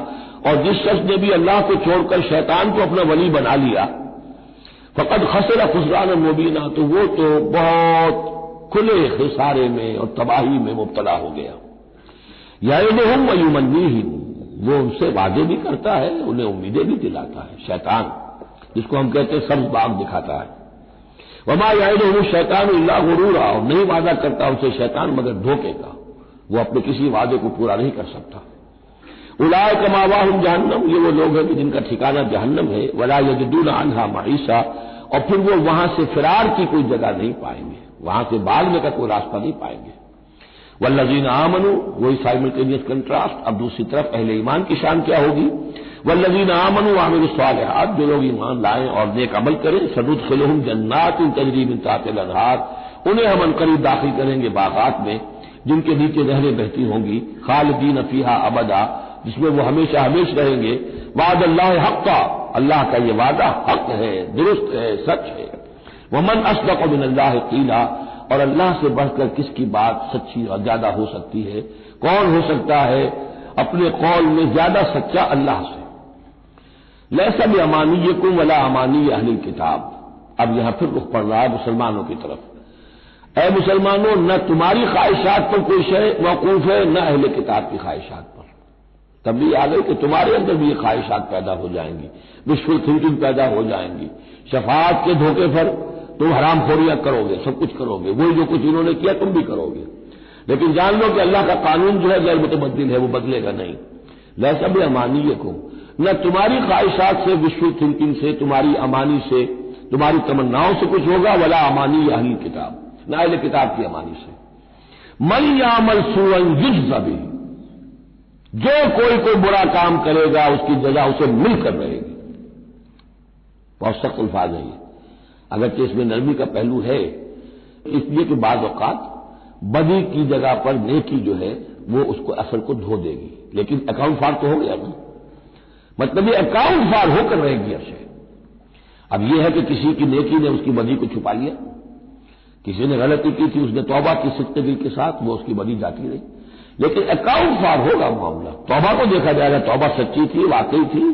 اور جس شخص نے بھی اللہ کو چھوڑ کر شیطان کو اپنا ولی بنا لیا، فَقَدْ خَسِرَ خُسْرَانًا مُبِينًا، تو وہ تو بہت کھلے خسارے میں اور تباہی میں مبتلا ہو گیا۔ یعدہم ویمنیہم، وہ ان سے وعدے بھی کرتا ہے، انہیں امیدیں بھی دلاتا ہے، شیطان جس کو ہم کہتے ہیں سبز باغ دکھاتا ہے۔ وما یعدہم الشیطان الا غرورا، اور نہیں وعدہ کرتا ان سے شیطان مگر دھوکے کا، وہ اپنے کسی وعدے کو پورا نہیں کر سکتا۔ اولئک مأواہم جہنم، یہ وہ لوگ ہیں کہ جن کا ٹھکانہ جہنم ہے، ولا یجدون عنہا محیصا، اور پھر وہ وہاں سے فرار کی کوئی جگہ نہیں پائیں گے، وہاں سے بھاگنے کا کوئی راستہ نہیں پائیں گے۔ والذین آمنوا، وہی سائملٹینیس کنٹراسٹ، اب دوسری طرف اہل ایمان کی شان کیا ہوگی؟ والذین آمنوا وعملوا الصالحات، جو لوگ ایمان لائیں اور نیک عمل کریں، سندخلہم جنات تجری من تحتہا الانہار، انہیں ہم عنقریب داخل کریں گے باغات میں جن کے نیچے نہریں بہتی ہوں گی، خالدین فیہا ابدا، جس میں وہ ہمیشہ ہمیشہ رہیں گے۔ وعد اللہ حقا، اللہ کا یہ وعدہ حق ہے، درست ہے، سچ ہے۔ ومن اصدق من اللہ قیلا، اور اللہ سے بڑھ کر کس کی بات سچی اور زیادہ ہو سکتی ہے؟ کون ہو سکتا ہے اپنے قول میں زیادہ سچا اللہ سے؟ لیس بامانیکم ولا امانی اہل الکتاب، اب یہاں پھر رخ پڑ رہا ہے مسلمانوں کی طرف۔ اے مسلمانوں، نہ تمہاری خواہشات پر کوئی شے موقوف ہے، نہ اہل کتاب کی خواہشات پر۔ تب بھی آ گئی کہ تمہارے اندر بھی یہ خواہشات پیدا ہو جائیں گی، وشفل تھنکنگ پیدا ہو جائیں گی، شفاعت کے دھوکے پر تم حرام خوریاں کرو گے، سب کچھ کرو گے، وہی جو کچھ انہوں نے کیا تم بھی کرو گے، لیکن جان لو کہ اللہ کا قانون جو ہے غیر متبدل ہے، وہ بدلے گا نہیں۔ لیس بامانیکم، نہ تمہاری خواہشات سے، وشفل تھنکنگ سے، تمہاری امانی سے، تمہاری تمناؤں سے کچھ ہوگا، ولا امانی اہل کتاب، نہ اہل کتاب کی امانی سے۔ من یعمل سوءا یجز بہ، جو کوئی برا کام کرے گا اس کی جزا اسے مل کر رہے گی۔ بہت سخت الفاظ ہے یہ، اگرچہ اس میں نرمی کا پہلو ہے، اس لیے کہ بعض اوقات بدی کی جگہ پر نیکی جو ہے وہ اس کو اثر کو دھو دے گی، لیکن اکاؤنٹ فار تو ہو گیا نا، مطلب یہ اکاؤنٹ فار ہو کر رہے گی ارشے۔ اب یہ ہے کہ کسی کی نیکی نے اس کی بدی کو چھپا لیا، کسی نے غلطی کی تھی، اس نے توبہ کی صدق دل کے ساتھ، وہ اس کی بدی جاتی رہی، لیکن اکاؤنٹ فار ہوگا معاملہ. توبہ کو دیکھا جائے گا توبہ سچی تھی، واقعی تھی،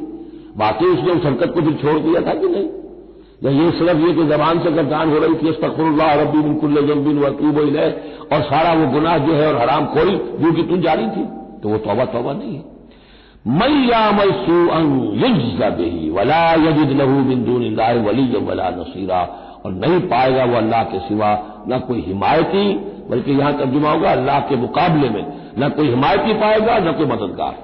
واقعی اس نے اس حرکت کو پھر چھوڑ دیا تھا کہ نہیں، یا یہ صرف یہ کہ زبان سے گردان ہو رہی تھی استغفر اللہ ربی من کل ذنب واتوب الیہ، اور سارا وہ گناہ جو ہے اور حرام خوری جو کہ تم جاری تھی، تو وہ توبہ نہیں ہے. من یعمل سوءا یجز بہ ولا یجد له من دون اللہ ولیا ولا نصیرا، اور نہیں پائے گا وہ اللہ کے سوا نہ کوئی حمایتی، بلکہ یہاں ترجمہ ہوگا اللہ کے مقابلے میں نہ کوئی حمایتی پائے گا نہ کوئی مددگار.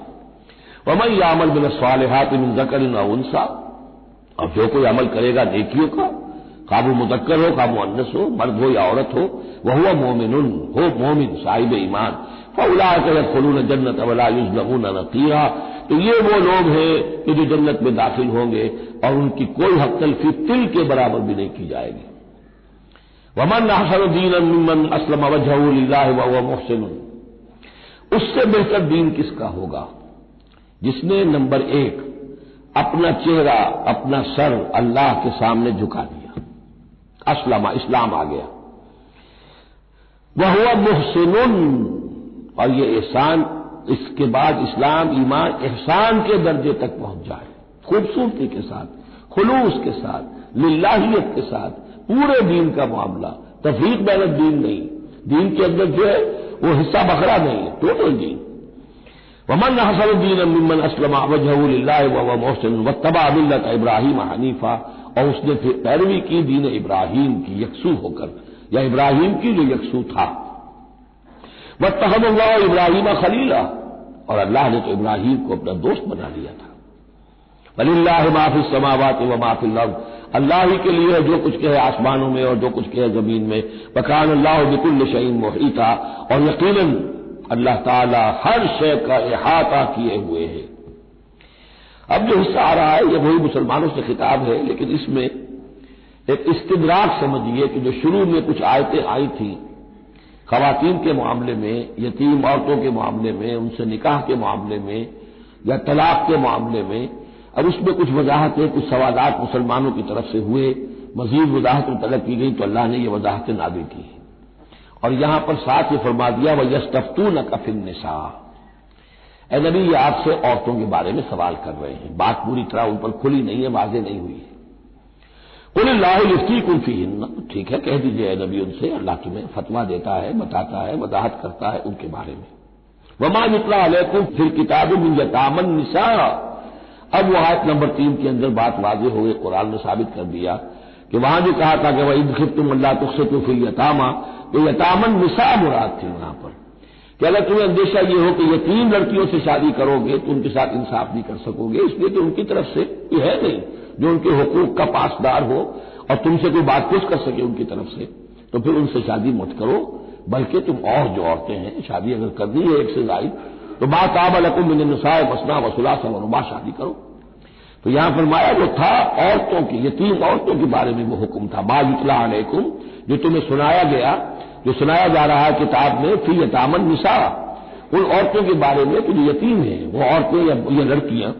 ومن یعمل من الصالحات من ذکر او انثی، اور جو کوئی عمل کرے گا نیکیوں کا، خواہ وہ مذکر ہو خواہ مؤنث ہو، مرد ہو یا عورت ہو، وہو مومن ہو مومن صاحب ایمان، فاولئک یدخلون الجنۃ ولا یظلمون نقیرا، تو یہ وہ لوگ ہیں کہ جو جنت میں داخل ہوں گے اور ان کی کوئی حق تلفی تل کے برابر بھی نہیں کی جائے گی. ومن احسن دینا ممن اسلم وجهه للہ وهو محسن، اس سے بہتر دین کس کا ہوگا جس نے نمبر 1 اپنا چہرہ اپنا سر اللہ کے سامنے جھکا دیا، اسلم اسلام آ گیا، وهو محسن، اور یہ احسان اس کے بعد اسلام ایمان احسان کے درجے تک پہنچ جائے، خوبصورتی کے ساتھ، خلوص کے ساتھ، للہیت کے ساتھ، پورے دین کا معاملہ، تفریق بین الدین نہیں، دین کے اندر جو ہے وہ حصہ بکھرا نہیں ہے، ٹوٹل دین. ومن احسن دینا ممن اسلم وجهه للہ وهو محسن واتبع ملت ابراہیم حنیفا، اور اس نے پھر پیروی کی دین ابراہیم کی یکسو ہو کر، یا ابراہیم کی جو یکسو تھا. واتخذ اللہ ابراہیم خلیلا، اور اللہ نے تو ابراہیم کو اپنا دوست بنا لیا تھا. وللہ ما فی السماوات وما فی الارض، اللہ ہی کے لیے جو کچھ کہ ہے آسمانوں میں اور جو کچھ کہ ہے زمین میں. وکان اللہ بکل شیء محیطا، اور یقیناً اللہ تعالی ہر شے کا احاطہ کیے ہوئے ہے. اب جو حصہ آ رہا ہے یہ وہی مسلمانوں سے خطاب ہے، لیکن اس میں ایک استدراک سمجھیے کہ جو شروع میں کچھ آیتیں آئی تھیں خواتین کے معاملے میں، یتیم عورتوں کے معاملے میں، ان سے نکاح کے معاملے میں یا طلاق کے معاملے میں، اب اس میں کچھ وضاحتیں کچھ سوالات مسلمانوں کی طرف سے ہوئے، مزید وضاحتیں طلب کی گئی تو اللہ نے یہ وضاحتیں نازل کی. اور یہاں پر ساتھ یہ فرما دیا وَيَسْتَفْتُونَكَ فِي النِّسَاءِ، اے نبی یہ آپ سے عورتوں کے بارے میں سوال کر رہے ہیں، بات پوری طرح ان پر کھلی نہیں ہے، واضح نہیں ہوئی ہے. قُلِ اللَّهُ يُفْتِيكُمْ فِيهِنَّ، ٹھیک ہے کہہ دیجئے اے نبی ان سے اللہ تمہیں فتویٰ دیتا ہے، بتاتا ہے، وضاحت کرتا ہے ان کے بارے میں. وَمَا يُتْلَىٰ عَلَيْكُمْ فِي الْكِتَابِ مِن يَتَامَى النِّسَاءِ، اب وہ آیت نمبر 3 کے اندر بات واضح ہو گئی، قرآن نے ثابت کر دیا کہ وہاں جو کہا تھا کہ وَإِذْ خِفْتُمْ أَلَّا تُقْسِطُوا فِي الْيَتَامَى، تو یتامى النساء مراد تھی وہاں پر، کہ اگر تمہیں اندیشہ یہ ہو کہ یتیم لڑکیوں سے شادی کرو گے تو ان کے ساتھ انصاف نہیں کر سکو گے، اس لیے کہ ان کی طرف سے یہ ہے نہیں جو ان کے حقوق کا پاسدار ہو اور تم سے کوئی بات پوچھ کر سکے ان کی طرف سے، تو پھر ان سے شادی مت کرو، بلکہ تم اور جو عورتیں ہیں شادی اگر کرنی ہے ایک سے زائد تو ما طاب لکم من النساء مثنی وثلاث ورباع، شادی کرو. تو یہاں فرمایا جو تھا عورتوں کی، یتیم عورتوں کے بارے میں وہ حکم تھا، ما یتلی علیکم، جو تمہیں سنایا گیا، جو سنایا جا رہا ہے کتاب میں، فی یتامى النساء، ان عورتوں کے بارے میں کہ جو یتیم ہیں، وہ عورتیں یا لڑکیاں،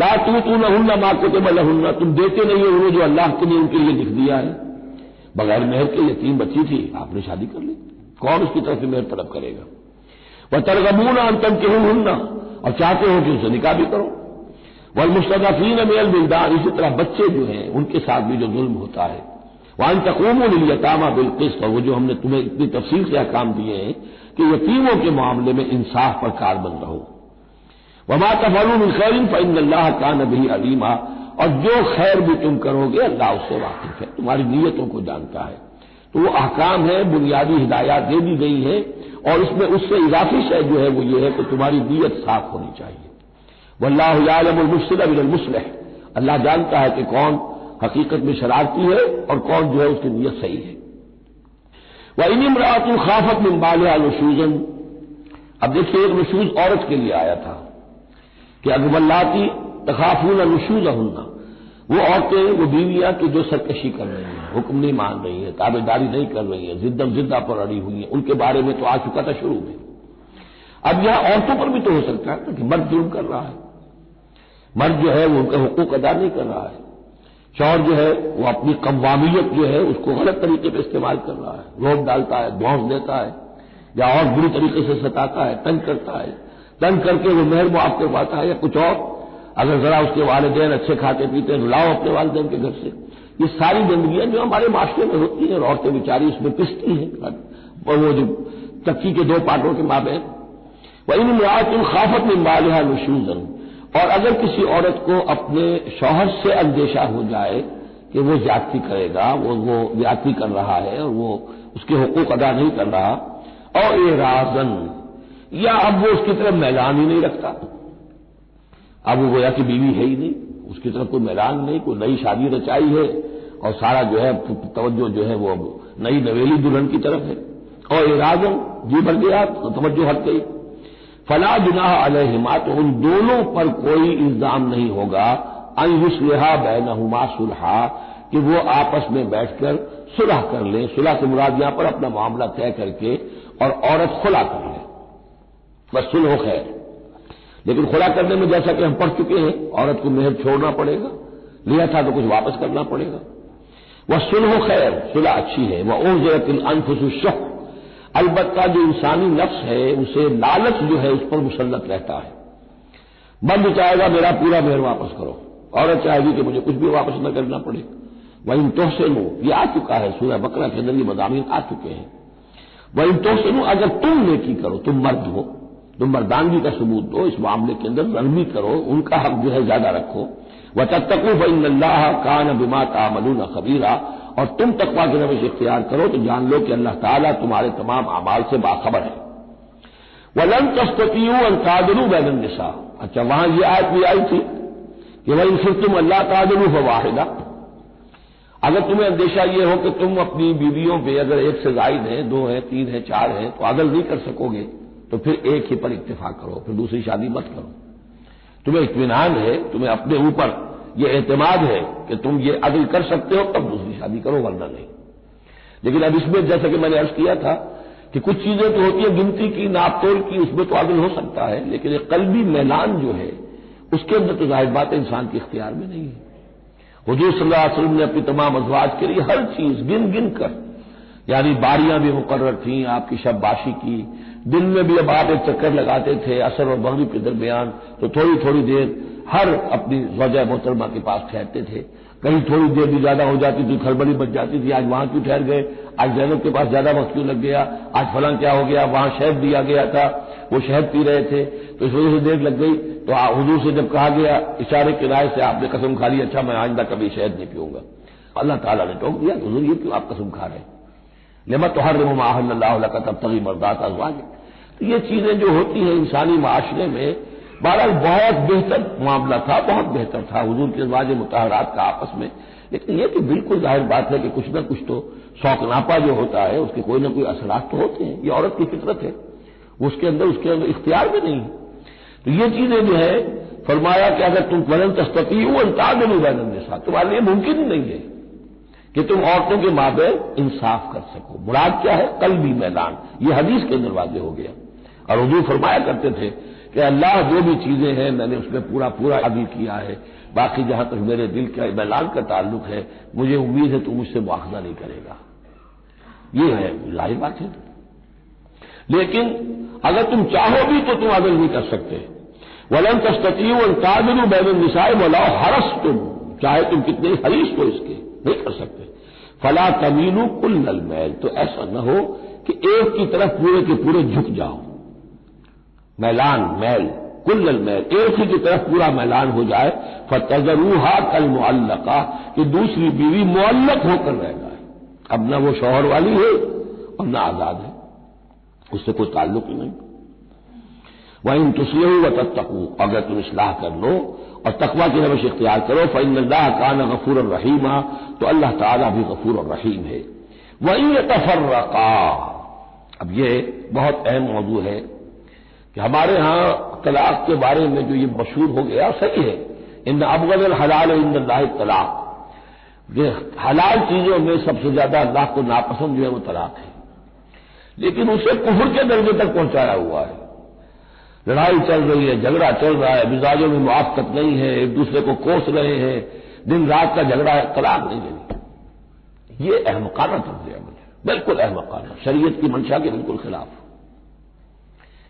لا تؤتونہن ما کتب لہن، تم دیتے نہیں ہو انہیں جو اللہ نے ان کے لیے لکھ دیا ہے. بغیر مہر کے یتیم بچی تھی، آپ نے شادی کر لی، کون اس کی طرف سے مہر طلب کرے گا. وترغبون ان تنکحوہن، اور چاہتے ہو کہ ان سے نکاح بھی کرو. والمستضعفین من الولدان، اسی طرح بچے جو ہیں ان کے ساتھ بھی جو ظلم ہوتا ہے. وان تقوموا للیتامى بالقسط، اور وہ جو ہم نے تمہیں اتنی تفصیل سے احکام دیے ہیں کہ یتیموں کے معاملے میں انصاف پر کاربند رہو. وما تفعلوا من خیر فإن اللہ کان به علیما، اور جو خیر بھی تم کرو گے اللہ اس سے واقف ہے، تمہاری نیتوں کو جانتا ہے. تو وہ احکام ہے، بنیادی ہدایات دے دی گئی ہیں، اور اس میں اس سے اضافی شے جو ہے وہ یہ ہے کہ تمہاری نیت صاف ہونی چاہیے. واللہ یعلم المفسد من المصلح، اللہ جانتا ہے کہ کون حقیقت میں شرارتی ہے اور کون جو ہے اس کی نیت صحیح ہے. وَإِنِ امْرَأَةٌ خَافَتْ مِنْ بَالِهَا نُشُوزًا، اب دیکھیے ایک نشوز عورت کے لیے آیا تھا کہ واللاتی تخافون نشوزہن، وہ عورتیں، وہ بیویاں کہ جو سرکشی کر رہی ہیں، حکم نہیں مان رہی ہیں، تابعداری نہیں کر رہی ہیں، زدہ پر اڑی ہوئی ہیں، ان کے بارے میں تو آ چکا تھا شروع میں. اب یہاں عورتوں پر بھی تو ہو سکتا ہے کہ مرد ظلم کر رہا ہے، مرد جو ہے وہ ان کا حقوق ادا نہیں کر رہا ہے، شوہر جو ہے وہ اپنی قوامیت جو ہے اس کو غلط طریقے پہ استعمال کر رہا ہے، روک ڈالتا ہے، دھونس دیتا ہے، یا اور بری طریقے سے ستاتا ہے، تنگ کرتا ہے، تنگ کر کے وہ مہر معاف کرواتا ہے یا کچھ اور، اگر ذرا اس کے والدین اچھے کھاتے پیتے ہیں لاؤ اپنے والدین کے گھر سے، یہ ساری گندگیاں جو ہمارے معاشرے میں ہوتی ہیں اور عورتیں بیچاری اس میں پستی ہیں، اور وہ جو چکی کے دو پارٹوں کے مابین وَإِنِ امْرَأَةٌ خَافَتْ مِنْ بَعْلِهَا نُشُوزًا، اور اگر کسی عورت کو اپنے شوہر سے اندیشہ ہو جائے کہ وہ زیادتی کرے گا، وہ زیادتی کر رہا ہے اور وہ اس کے حقوق ادا نہیں کر رہا، اور اعراضاً، یا اب وہ اس کی طرف میلان ہی نہیں رکھتا، اب وہ گویا کہ بیوی ہے ہی نہیں، اس کی طرف کوئی میلان نہیں، کوئی نئی شادی رچائی ہے اور سارا جو ہے توجہ جو ہے وہ نئی نویلی دلہن کی طرف ہے، اور اعراضاً جی بھر گیا تو توجہ ہٹ گئی، فلا جناح علیہما، تو ان دونوں پر کوئی الزام نہیں ہوگا، ان یصلحا بینہما صلحا، کہ وہ آپس میں بیٹھ کر صلح کر لیں، صلح سے مراد یہاں پر اپنا معاملہ طے کر کے اور عورت خلا کر لے، بس صلح خیر۔ لیکن خلا کرنے میں جیسا کہ ہم پڑھ چکے ہیں عورت کو مہر چھوڑنا پڑے گا، لیا تھا تو کچھ واپس کرنا پڑے گا، وہ صلح خیر، صلح اچھی ہے، وہ احضرت الانفس الشح، البتہ جو انسانی نفس ہے اسے لالچ جو ہے اس پر مسلط رہتا ہے، مرد چاہے گا میرا پورا مہر واپس کرو، عورت چاہے گی کہ مجھے کچھ بھی واپس نہ کرنا پڑے، وَإِن تُحْسِنُوا، یہ آ چکا ہے سورہ بقرہ کے اندر، یہ مضامین آ چکے ہیں، وَإِن تُحْسِنُوا، اگر تم نیکی کرو، تم مرد ہو، تم مردانگی کا ثبوت دو اس معاملے کے اندر، نرمی کرو، ان کا حق جو ہے زیادہ رکھو، وَتَتَّقُوا فَإِنَّ اللَّهَ كَانَ بِمَا تَعْمَلُونَ خَبِيرًا، اور تم تقویٰ کی روش اختیار کرو تو جان لو کہ اللہ تعالیٰ تمہارے تمام اعمال سے باخبر ہے۔ وَلَن تَسْتَطِيعُوا أَن تَعْدِلُوا بَيْنَ النِّسَاءِ، اچھا وہاں یہ آیت بھی آئی تھی کہ وَإِن خِفْتُمْ أَلَّا تَعْدِلُوا فَوَاحِدَةً، اگر تمہیں اندیشہ یہ ہو کہ تم اپنی بیویوں پہ اگر ایک سے زائد ہیں، دو ہیں، تین ہیں، چار ہیں، تو عدل نہیں کر سکو گے تو پھر ایک ہی پر اکتفا کرو، پھر دوسری شادی مت کرو، تمہیں اطمینان ہے، تمہیں اپنے اوپر یہ اعتماد ہے کہ تم یہ عدل کر سکتے ہو تب دوسری شادی کرو، ورنہ نہیں۔ لیکن اب اس میں جیسا کہ میں نے عرض کیا تھا کہ کچھ چیزیں تو ہوتی ہیں گنتی کی، ناپ تول کی، اس میں تو عدل ہو سکتا ہے، لیکن ایک قلبی میلان جو ہے اس کے اندر تو ظاہر بات ہے انسان کے اختیار میں نہیں ہے۔ حضور صلی اللہ علیہ وسلم نے اپنی تمام ازواج کے لیے ہر چیز گن گن کر، یعنی باریاں بھی مقرر تھیں آپ کی شب باشی کی، دن میں بھی اب آپ ایک چکر لگاتے تھے عصر اور مغرب کے درمیان، تو تھوڑی تھوڑی دیر ہر اپنی زوجہ محترمہ کے پاس ٹھہرتے تھے، کہیں تھوڑی دیر بھی زیادہ ہو جاتی تھی کھڑبڑی بچ جاتی تھی، آج وہاں کیوں ٹھہر گئے، آج زینب کے پاس زیادہ وقت کیوں لگ گیا، آج فلاں کیا ہو گیا، وہاں شہد دیا گیا تھا وہ شہد پی رہے تھے تو اس وجہ سے دیر لگ گئی، تو حضور سے جب کہا گیا اشارے کے رائے سے آپ نے قسم کھا لی اچھا میں آئندہ کبھی شہد نہیں پیوں گا، اللہ تعالیٰ نے ٹوک دیا حضور یہ کیوں آپ قسم کھا رہے ہیں، لما تحرم ما احل اللہ لک تبتغی مرضات ازواجک۔ تو یہ چیزیں جو ہوتی ہیں انسانی معاشرے میں، بہرحال بہت بہتر معاملہ تھا، بہت بہتر تھا حضور کے ازواج مطہرات کا آپس میں، لیکن یہ کہ بالکل ظاہر بات ہے کہ کچھ نہ کچھ تو شوق ناپا جو ہوتا ہے اس کے کوئی نہ کوئی اثرات تو ہوتے ہیں، یہ عورت کی فطرت ہے، اس کے اندر اختیار بھی نہیں ہے۔ تو یہ چیزیں جو ہے فرمایا کہ اگر تم ولن تستطیعوا ان تعدلوا بین النساء، تمہارے لیے ممکن ہی نہیں ہے کہ تم عورتوں کے مابین انصاف کر سکو، مراد کیا ہے قلبی میلان، یہ حدیث کے اندر واضح ہو گیا، اور حضور فرمایا کرتے تھے کہ اللہ جو بھی چیزیں ہیں میں نے اس میں پورا عدل کیا ہے، باقی جہاں تک میرے دل کا میلان کا تعلق ہے مجھے امید ہے تو مجھ سے مواخذہ نہیں کرے گا، یہ ہے ظاہر بات ہے۔ لیکن اگر تم چاہو بھی تو تم عدل نہیں کر سکتے، ولن تستطیعوا ان تعدلوا بین النساء ولو حرصتم، چاہے تم کتنے حریص ہو اس کے نہیں کر سکتے، فلا تميلوا كل المیل، تو ایسا نہ ہو کہ ایک کی طرف پورے کے پورے جھک جاؤ، میلان میل کل المیل، ایک ہی کی طرف پورا میلان ہو جائے، فتذروها كالمعلقہ، کہ دوسری بیوی معلق ہو کر رہ جائے، اب نہ وہ شوہر والی ہے اور نہ آزاد ہے، اس سے کوئی تعلق ہی نہیں۔ وَإِن تُصْلِحُوا وَتَتَّقُوا، اگر تم اصلاح کر لو اور تقویٰ کی روش اختیار کرو، فَإِنَّ اللَّهَ كَانَ غَفُورًا رَحِيمًا، تو اللہ تعالیٰ بھی غفور الرحیم ہے۔ وَإِن يَتَفَرَّقَا، اب یہ بہت اہم موضوع ہے کہ ہمارے ہاں طلاق کے بارے میں جو یہ مشہور ہو گیا صحیح ہے، ان ابغض الحلال عند اللہ الطلاق، یہ حلال چیزوں میں سب سے زیادہ اللہ کو ناپسند جو ہے وہ طلاق ہے، لیکن اسے کفر کے درجے تک پہنچایا ہوا ہے، لڑائی چل رہی ہے، جھگڑا چل رہا ہے، مزاجوں میں موافقت نہیں ہے، ایک دوسرے کو کوس رہے ہیں، دن رات کا جھگڑا ہے، طلاق نہیں دینی، یہ احمقانہ طرز عمل ہے، بالکل احمقانہ، شریعت کی منشا کے بالکل خلاف۔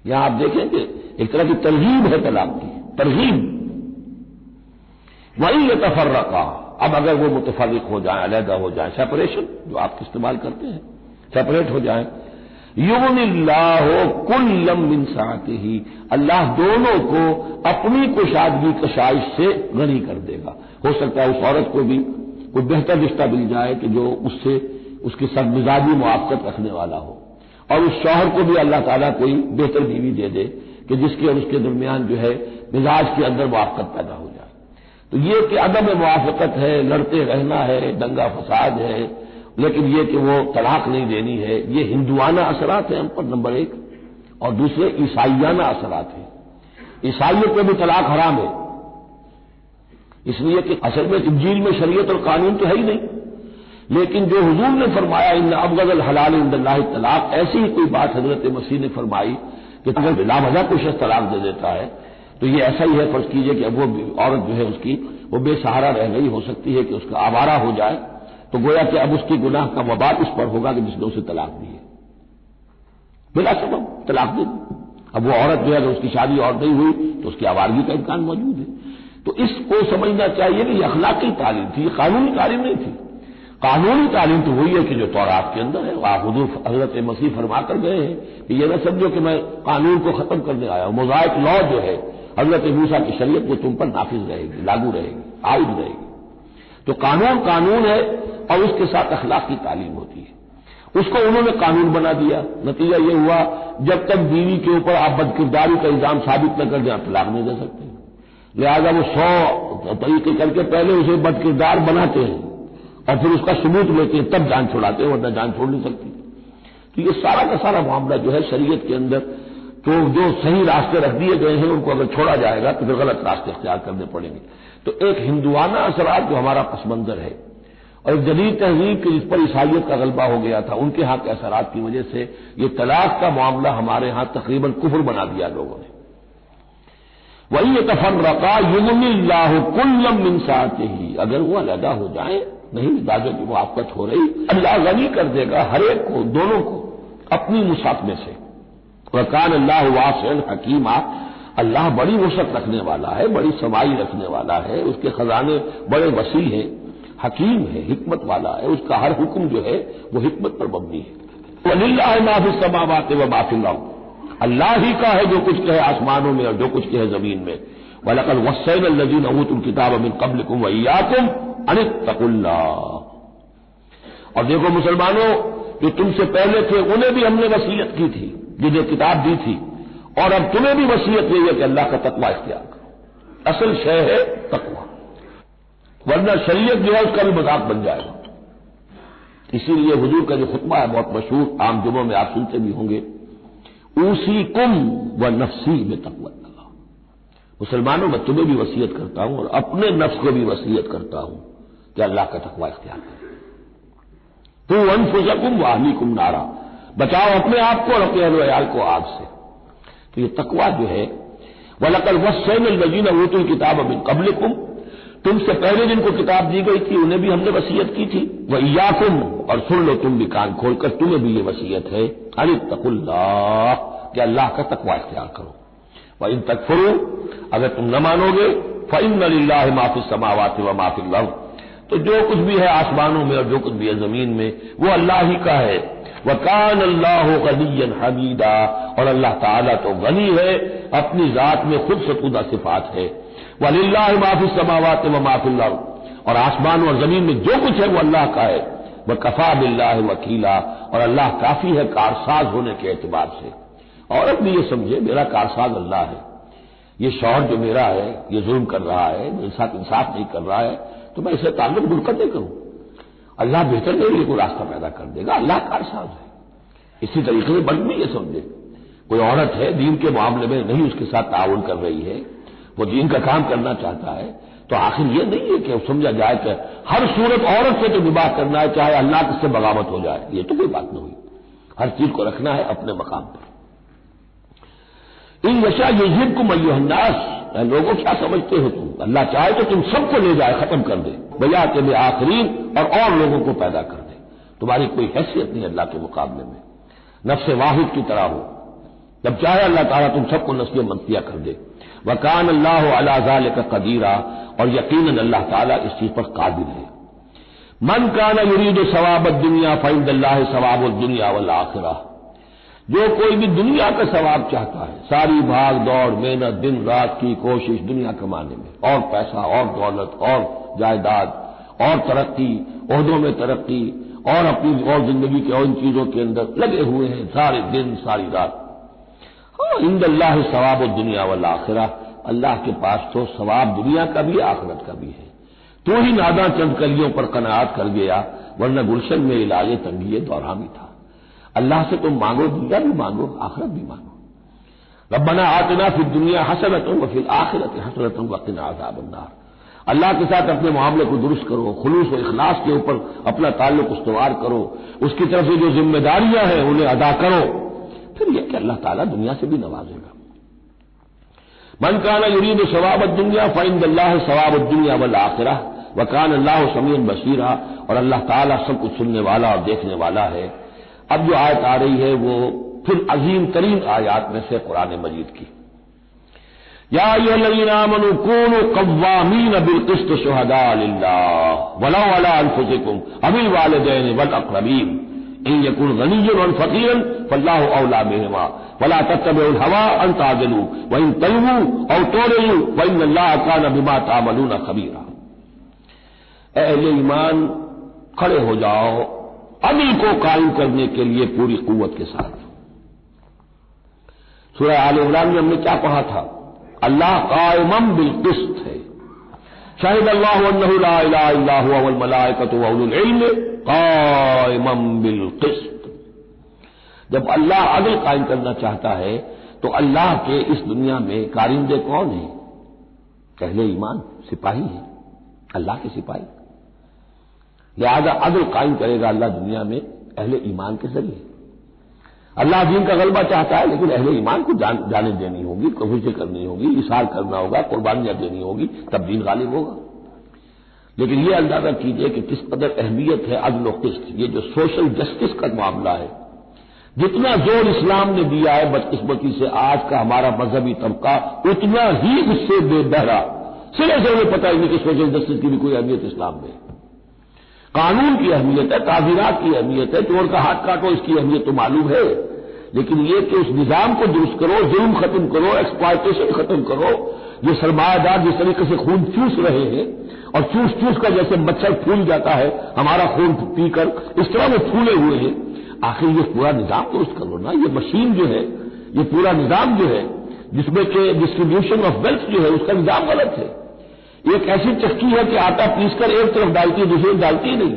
یہاں آپ دیکھیں کہ ایک طرح کی ترغیب ہے طلاق کی، ترغیب. وَإِن يَتَفَرَّقَا، اب اگر وہ متفرق ہو جائیں، علیحدہ ہو جائیں، سیپریشن جو آپ استعمال کرتے ہیں، سیپریٹ ہو جائیں، یغنِ اللہ کلا من سعتہ، اللہ دونوں کو اپنی کشادگی کشائش سے غنی کر دے گا. ہو سکتا ہے اس عورت کو بھی کوئی بہتر رشتہ مل جائے کہ جو اس سے اس کی سب مزاجی موافقت رکھنے والا ہو، اور اس شوہر کو بھی اللہ تعالیٰ کوئی بہتر بیوی دے دے کہ جس کے اور اس کے درمیان جو ہے مزاج کے اندر موافقت پیدا ہو جائے. تو یہ کہ عدم موافقت ہے، لڑتے رہنا ہے، دنگا فساد ہے، لیکن یہ کہ وہ طلاق نہیں دینی ہے، یہ ہندوانہ اثرات ہیں ہم پر نمبر ایک، اور دوسرے عیسائیانہ اثرات ہیں. عیسائیت میں بھی طلاق حرام ہے، اس لیے کہ اصل میں انجیل میں شریعت اور قانون تو ہے ہی نہیں، لیکن جو حضور نے فرمایا ان ابغض الحلال عند اللہ طلاق، ایسی ہی کوئی بات حضرت مسیح نے فرمائی کہ اگر بلا وجہ کوئی شخص طلاق دے دیتا ہے تو یہ ایسا ہی ہے، فرض کیجئے کہ اب وہ عورت جو ہے اس کی وہ بے سہارا رہ گئی، ہو سکتی ہے کہ اس کا آوارہ ہو جائے، تو گویا کہ اب اس کی گناہ کا وبال اس پر ہوگا کہ جس نے اسے طلاق دی ہے، بلا سبب طلاق دے دی. اب وہ عورت جو ہے اگر اس کی شادی اور نہیں ہوئی تو اس کی آوارگی کا امکان موجود ہے. تو اس کو سمجھنا چاہیے کہ یہ اخلاقی تعلیم تھی، یہ قانونی تعلیم نہیں تھی. قانونی تعلیم تو وہی ہے کہ جو تورات کے اندر ہے. حضور حضرت مسیح فرما کر گئے ہیں کہ یہ نہ سمجھو کہ میں قانون کو ختم کرنے آیا ہوں. موزائک لا جو ہے حضرت موسیٰ کی شریعت وہ تم پر نافذ رہے گی، لاگو رہے گی، عائد رہے گی. تو قانون قانون ہے اور اس کے ساتھ اخلاق کی تعلیم ہوتی ہے. اس کو انہوں نے قانون بنا دیا، نتیجہ یہ ہوا جب تک بیوی کے اوپر آپ بدکرداری کا الزام ثابت نہ کر دیں آپ طلاق نہیں دے سکتے. لہذا وہ 100 طریقے کر کے پہلے اسے بدکردار بناتے ہیں اور پھر اس کا ثبوت لیتے ہیں، تب جان چھڑاتے ہیں، ورنہ جان چھوڑ نہیں سکتی. تو یہ سارا کا سارا معاملہ جو ہے شریعت کے اندر تو جو صحیح راستے رکھ دیے گئے ہیں ان کو اگر چھوڑا جائے گا تو پھر غلط راستے اختیار کرنے پڑیں گے. تو ایک ہندوانہ اثرات جو ہمارا پس منظر ہے اور ایک جدید تہذیب کے جس پر عیسائیت کا غلبہ ہو گیا تھا، ان کے ہاں کے اثرات کی وجہ سے یہ طلاق کا معاملہ ہمارے ہاں تقریباً کفر بنا دیا لوگوں نے. وَإِن يَتَفَرَّقَا يُغْنِ اللَّهُ كُلًّا مِّن سَعَتِهِ، اگر وہ علیحدہ ہو جائیں، نہیں مزاجوں کی موافقت ہو رہی، اللہ غنی کر دے گا ہر ایک کو، دونوں کو اپنی وسعت میں سے. وَكَانَ اللَّهُ وَاسِعًا حَكِيمًا، اللہ بڑی وسعت رکھنے والا ہے، بڑی سمائی رکھنے والا ہے، اس کے خزانے بڑے وسیع ہیں، حکیم ہے، حکمت والا ہے، اس کا ہر حکم جو ہے وہ حکمت پر مبنی ہے. وَلِلَّهِ مَا فِي السَّمَاوَاتِ وَمَا فِي الْأَرْضِ، اللہ ہی کا ہے جو کچھ ہے آسمانوں میں اور جو کچھ ہے زمین میں. وَلَقَدْ وَصَّيْنَا الَّذِينَ أُوتُوا الْكِتَابَ مِن قَبْلِكُمْ وَإِيَّاكُمْ أَنِ اتَّقُوا اللَّهَ، اور دیکھو مسلمانوں جو تم سے پہلے تھے انہیں بھی ہم نے وصیت کی تھی، جنہیں کتاب دی تھی، اور اب تمہیں بھی وصیت یہی ہے کہ اللہ کا تقوی اختیار کرو. اصل شے ہے تقوی، ورنہ شریعت جو ہے اس کا بھی مذاق بن جائے گا. اسی لیے حضور کا جو خطبہ ہے بہت مشہور، عام جمعوں میں آپ سنتے بھی ہوں گے، اوصیکم ونفسی بتقوی اللہ، مسلمانوں میں تمہیں بھی وصیت کرتا ہوں اور اپنے نفس کو بھی وصیت کرتا ہوں کہ اللہ کا تقوی اختیار کریں. تو انفسکم واہلیکم نارا، بچاؤ اپنے آپ کو اور اپنے اہل و عیال کو آگ سے. تو یہ تقوی جو ہے، وَلَقَدْ وَصَّيْنَا الَّذِينَ أُوتُوا الْكِتَابَ مِن قَبْلِكُمْ، تم سے پہلے جن کو کتاب دی گئی تھی انہیں بھی ہم نے وصیت کی تھی. وَإِيَّاكُمْ، اور سن لو تم بھی کان کھول کر، تمہیں بھی یہ وصیت ہے، أَنِ اتَّقُوا اللَّهَ، کہ اللہ کا تقوی اختیار کرو. وَإِن تَكْفُرُوا، اگر تم نہ مانو گے، فَإِنَّ لِلَّهِ مَا فِي السَّمَاوَاتِ وَمَا فِي الْأَرْضِ، تو جو کچھ بھی ہے آسمانوں میں اور جو کچھ بھی ہے زمین میں وہ اللہ ہی کا ہے. وَكَانَ اللَّهُ غَنِيًّا حَمِيدًا، اور اللہ تعالیٰ تو غنی ہے، اپنی ذات میں خود ستودہ صفات ہے. وَلِلَّهِ مَا فِي السَّمَاوَاتِ وَمَا فِي الْأَرْضِ، اور آسمانوں اور زمین میں جو کچھ ہے وہ اللہ کا ہے. وَكَفَى بِاللَّهِ وَكِيلًا، اور اللہ کافی ہے کارساز ہونے کے اعتبار سے. عورت بھی یہ سمجھے میرا کارساز اللہ ہے، یہ شوہر جو میرا ہے یہ ظلم کر رہا ہے، میرے ساتھ انصاف نہیں کر رہا ہے، تو میں اسے تعلق برکتیں کروں، اللہ بہتر میرے لیے کوئی راستہ پیدا کر دے گا، اللہ کارساز ہے. اسی طریقے سے مرد بھی یہ سمجھے کوئی عورت ہے دین کے معاملے میں نہیں اس کے ساتھ تعاون کر رہی ہے، وہ دین کا کام کرنا چاہتا ہے، تو آخر یہ نہیں ہے کہ سمجھا جائے کہ ہر صورت عورت سے تو نباہ کرنا ہے چاہے اللہ کس سے بغاوت ہو جائے، یہ تو کوئی بات نہیں ہوئی. ہر چیز کو رکھنا ہے اپنے مقام پر. ان یشاء یذہبکم ایھا الناس، اے لوگوں کیا سمجھتے ہو تم، اللہ چاہے تو تم سب کو لے جائے، ختم کر دے، ویأتی بآخرین، اور لوگوں کو پیدا کر دے. تمہاری کوئی حیثیت نہیں اللہ کے مقابلے میں، نفس واحد کی طرح ہو. جب چاہے اللہ تعالیٰ تم سب کو نسل منتیا کر دے. وکان اللہ علی ذلک قدیرا، اور یقیناً اللہ تعالیٰ اس چیز پر قادر ہے. من کان یرید ثواب الدنیا فعند اللہ ثواب الدنیا والآخرہ، جو کوئی بھی دنیا کا ثواب چاہتا ہے، ساری بھاگ دوڑ محنت دن رات کی کوشش دنیا کمانے میں، اور پیسہ اور دولت اور جائیداد اور ترقی، عہدوں میں ترقی، اور اپنی اور زندگی کے اور ان چیزوں کے اندر لگے ہوئے ہیں سارے دن ساری رات. عند اللہ ثواب الدنیا والآخرہ، اللہ کے پاس تو ثواب دنیا کا بھی آخرت کا بھی ہے. تو ہی ناداں چند کلیوں پر قناعت کر گیا، ورنہ گلشن میں علاج تنگی دورہ بھی تھا. اللہ سے تم مانگو، دنیا بھی مانگو آخرت بھی مانگو. ربنا آتنا فی الدنیا حسنۃ وفی الآخرۃ حسنۃ وقنا عذاب النار. اللہ کے ساتھ اپنے معاملے کو درست کرو، خلوص و اخلاص کے اوپر اپنا تعلق استوار کرو، اس کی طرف سے جو ذمہ داریاں ہیں انہیں ادا کرو، پھر یہ کہ اللہ تعالیٰ دنیا سے بھی نوازے گا. من کان یرید ثواب الدنیا فعند اللہ ثواب الدنیا والآخرہ وکان اللہ سمیعا بصیرا، اور اللہ تعالیٰ سب کچھ سننے والا اور دیکھنے والا ہے. اب جو آیت آ رہی ہے وہ پھر عظیم ترین آیات میں سے قرآن مجید کی. یا ایھا الذین آمنوا کونوا قوامین بالقسط شہداء للہ ولو علی انفسکم او الوالدین والاقربین ان یکن غنیا او فقیرا فاللہ اولی بہما ولا تتبعوا الہوی ان تعدلوا وان تلووا او تعرضوا فان اللہ کان بما تعملون خبیرا. اے اہل ایمان، کھڑے ہو جاؤ عدل کو قائم کرنے کے لیے پوری قوت کے ساتھ. سورہ آل عمران میں ہم نے کیا پڑھا تھا؟ اللہ قائم بالقسط ہے. شہد اللہ انہ لا الہ الا هو والملائکۃ واولو العلم قائما بالقسط. جب اللہ عدل قائم کرنا چاہتا ہے تو اللہ کے اس دنیا میں کارندے کون ہیں؟ اہل ایمان، سپاہی ہیں، اللہ کے سپاہی. لہذا عدل قائم کرے گا اللہ دنیا میں اہل ایمان کے ذریعے. اللہ دین کا غلبہ چاہتا ہے لیکن اہل ایمان کو جانیں دینی ہوگی، کوششیں کرنی ہوگی، اصرار کرنا ہوگا، قربانیاں دینی ہوگی، تب دین غالب ہوگا. لیکن یہ اندازہ کیجئے کہ کس قدر اہمیت ہے عدل و قسط. یہ جو سوشل جسٹس کا معاملہ ہے، جتنا زور اسلام نے دیا ہے بدقسمتی سے آج کا ہمارا مذہبی طبقہ اتنا ہی اس سے بے بہرا، سرے سے انہیں پتہ ہی نہیں کہ سوشل جسٹس کی بھی کوئی اہمیت اسلام میں ہے. قانون کی اہمیت ہے، تعزیرات کی اہمیت ہے، چور کا ہاتھ کاٹو اس کی اہمیت تو معلوم ہے، لیکن یہ کہ اس نظام کو درست کرو، ظلم ختم کرو، ایکسپلائٹیشن ختم کرو. یہ سرمایہ دار جس طریقے سے خون چوس رہے ہیں اور چوس چوس کر جیسے مچھر پھول جاتا ہے ہمارا خون پی کر، اس طرح وہ پھولے ہوئے ہیں. آخر یہ پورا نظام درست کرو نا. یہ مشین جو ہے، یہ پورا نظام جو ہے جس میں کہ ڈسٹریبیوشن آف ویلتھ جو ہے اس کا نظام غلط ہے. ایک ایسی چکی ہے کہ آٹا پیس کر ایک طرف ڈالتی ہے دوسری ڈالتی نہیں.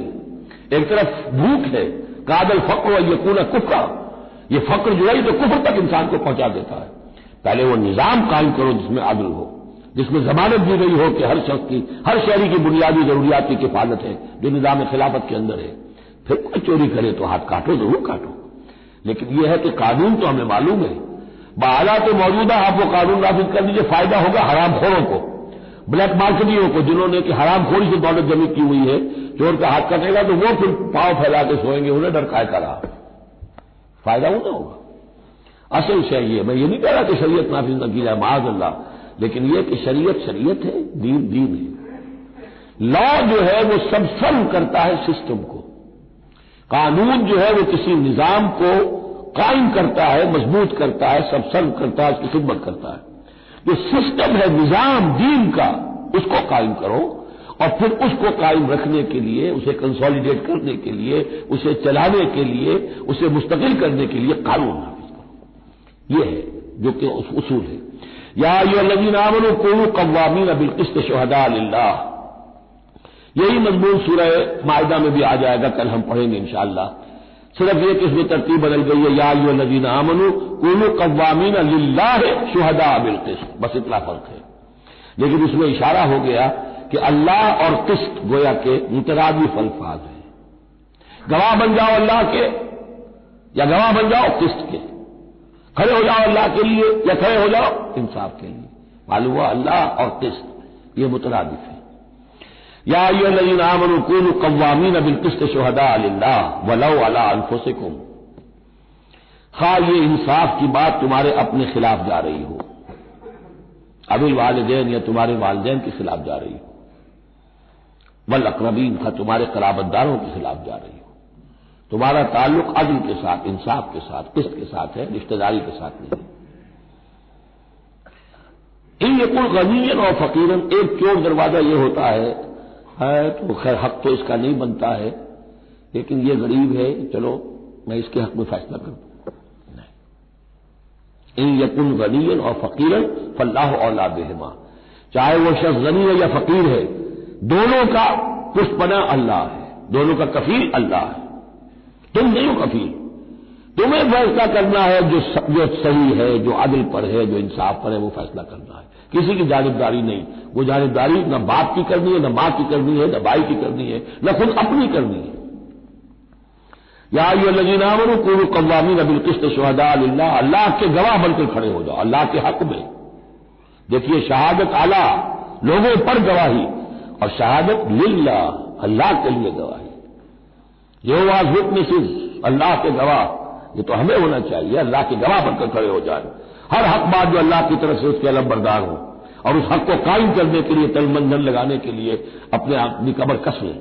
ایک طرف بھوک ہے، کاد الفقر یکون کفرا، یہ فقر جو ہے یہ تو کفر تک انسان کو پہنچا دیتا ہے. پہلے وہ نظام قائم کرو جس میں عدل ہو، جس میں ضمانت دی گئی ہو کہ ہر شخص کی، ہر شہری کی بنیادی ضروریات کی کفالت ہے جو نظام خلافت کے اندر ہے. پھر کوئی چوری کرے تو ہاتھ کاٹو، ضرور کاٹو، لیکن یہ ہے کہ قانون تو ہمیں معلوم ہے. بحالات موجودہ آپ وہ قانون نافذ کر دیجیے، فائدہ ہوگا حرام خوروں کو، بلیک مارکیٹوں کو، جنہوں نے کہ حرام خوری سے دولت جمع کی ہوئی ہے. چور کا ہاتھ کٹے گا تو وہ پھر پاؤں پھیلا کے سوئیں گے، انہیں ڈر کائے کرا، فائدہ انہیں ہوگا. اصل شے یہ، میں یہ نہیں کہہ رہا کہ شریعت نافذ نہ کی جائے معاذ اللہ، لیکن یہ کہ شریعت شریعت ہے، دین دین ہے. لا جو ہے وہ سب سرو کرتا ہے سسٹم کو. قانون جو ہے وہ کسی نظام کو قائم کرتا ہے، مضبوط کرتا ہے، سب سرو کرتا ہے، اس کی خدمت کرتا ہے. جو سسٹم ہے نظام دین کا، اس کو قائم کرو، اور پھر اس کو قائم رکھنے کے لیے، اسے کنسالیڈیٹ کرنے کے لیے، اسے چلانے کے لیے، اسے مستقل کرنے کے لیے قانون نافذ کرو. یہ ہے جو کہ اصول ہے. یا ایھا الذین آمنوا کونوا قوامین بالقسط شہداء للہ. یہی مضمون سورہ مائدہ میں بھی آ جائے گا، کل ہم پڑھیں گے انشاءاللہ. صرف یہ کہ اس میں ترتیب بدل گئی ہے، یا ایھا الذین آمنوا کونوا قوامین للہ شہداء بالقسط، بس اتنا فرق ہے. لیکن اس میں اشارہ ہو گیا کہ اللہ اور قسط گویا کہ مترادف الفاظ ہیں. گواہ بن جاؤ اللہ کے یا گواہ بن جاؤ قسط کے، کھڑے ہو جاؤ اللہ کے لیے یا کھڑے ہو جاؤ انصاف کے لیے. معلوم ہوا اللہ اور قسط یہ مترادف ہے. یا ایھا الذین آمنوا کونوا قوامین بالقسط شہداء للہ ولو علی انفسکم. خواہ یہ انصاف کی بات تمہارے اپنے خلاف جا رہی ہو، ابی الوالدین یا تمہارے والدین کے خلاف جا رہی ہو، والاقربین خواہ تمہارے قرابت داروں کے خلاف جا رہی ہو، تمہارا تعلق عدل کے ساتھ، انصاف کے ساتھ، قسط کے ساتھ ہے، رشتہ داری کے ساتھ نہیں ہے۔ ان یکن غنیا اور فقیرا، ایک چور دروازہ یہ ہوتا ہے تو خیر حق تو اس کا نہیں بنتا ہے، لیکن یہ غریب ہے، چلو میں اس کے حق میں فیصلہ کر دوں۔ ان یکن غنیا اور فقیرا فاللہ اولی بہما، چاہے وہ شخص غنی ہے یا فقیر ہے، دونوں کا پشت پناہ اللہ ہے، دونوں کا کفیل اللہ ہے، تم نہیں ہو کفیل۔ تمہیں فیصلہ کرنا ہے جو صحیح ہے، جو عدل پر ہے، جو انصاف پر ہے، وہ فیصلہ کرنا ہے، کسی کی جانبداری نہیں۔ وہ جانبداری نہ باپ کی کرنی ہے، نہ ماں کی کرنی ہے، نہ بھائی کی کرنی ہے، نہ خود اپنی کرنی ہے۔ یا ایھا الذین آمنوا کونوا قوامین بالقسط شہداء للہ، اللہ کے گواہ بن کر کھڑے ہو جاؤ اللہ کے حق میں۔ دیکھیے شہادت اعلیٰ، لوگوں پر گواہی، اور شہادت للہ، اللہ کے لیے گواہی۔ یہواز وٹنسز، اللہ کے گواہ، یہ تو ہمیں ہونا چاہیے، اللہ کے گواہ بن کر کھڑے ہو جائیں، ہر حق بات جو اللہ کی طرف سے اس کے علم بردار ہو، اور اس حق کو قائم کرنے کے لیے تن من دھن لگانے کے لیے اپنی کمر کس لیں۔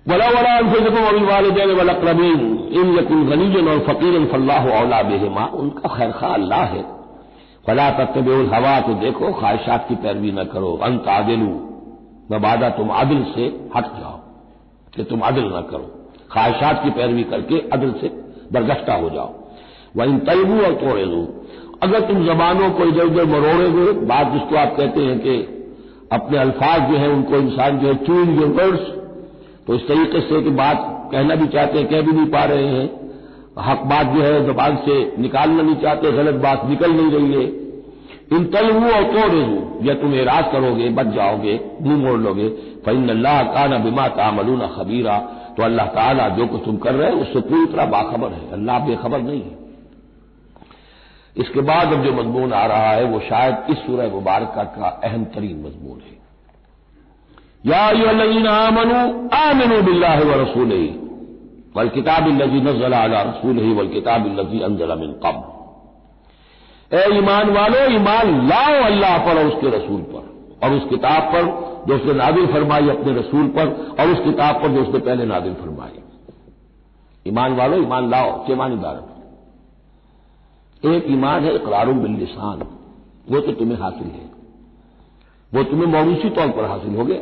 وَلَوْ عَلَىٰ أَنفُسِكُمْ وَبِالْوَالِدَيْنِ وَالْأَقْرَبِينَ إِن يَكُنْ غَنِيًّا أَوْ فَقِيرًا فَاللَّهُ أَوْلَىٰ بِهِمَا، ان کا خیر خواہ اللہ ہے۔ فَلَا تَتَّبِعُوا الْهَوَىٰ، تو دیکھو خواہشات کی پیروی نہ کرو، أَن تَعْدِلُوا، مبادا تم عدل سے ہٹ جاؤ کہ تم عدل نہ کرو، خواہشات کی پیروی کر کے عدل سے برگشتہ ہو جاؤ۔ وَإِن تَلْوُوا أَوْ تُعْرِضُوا، اگر تم زبانوں کو ادھر ادھر مروڑے گے، بات جس کو آپ کہتے ہیں کہ اپنے الفاظ جو ہیں ان کو انسان جو ہے چون یور ورڈز، تو اس طریقے سے کہ بات کہنا بھی چاہتے ہیں کہہ بھی نہیں پا رہے ہیں، حق بات جو ہے زبان سے نکالنا نہیں چاہتے، غلط بات نکل نہیں رہی ہے۔ ان تلووا اور تعرضوا، یا تم اعراض کرو گے، بچ جاؤ گے، منہ موڑ لو گے، فإن اللہ کان بما تعملون خبیرا، تو اللہ تعالیٰ جو کچھ تم کر رہے ہیں اس سے پوری طرح باخبر ہے، اللہ بے خبر نہیں ہے۔ اس کے بعد اب جو مضمون آ رہا ہے وہ شاید اس سورہ مبارکہ کا اہم ترین مضمون ہے۔ یا ایھا الذین آمنوا آمنوا باللہ ورسولہ والکتاب الذی نزل علی رسولہ والکتاب الذی انزل من قبل، اے ایمان والو، ایمان لاؤ اللہ پر اور اس کے رسول پر، اور اس کتاب پر جو اس نے نازل فرمائی اپنے رسول پر، اور اس کتاب پر جو اس نے پہلے نازل فرمائی۔ ایمان والو، ایمان لاؤ، چھ معنی دار۔ ایک ایمان ہے اقرار باللسان، وہ تو تمہیں حاصل ہے، وہ تمہیں موروثی طور پر حاصل ہو گیا،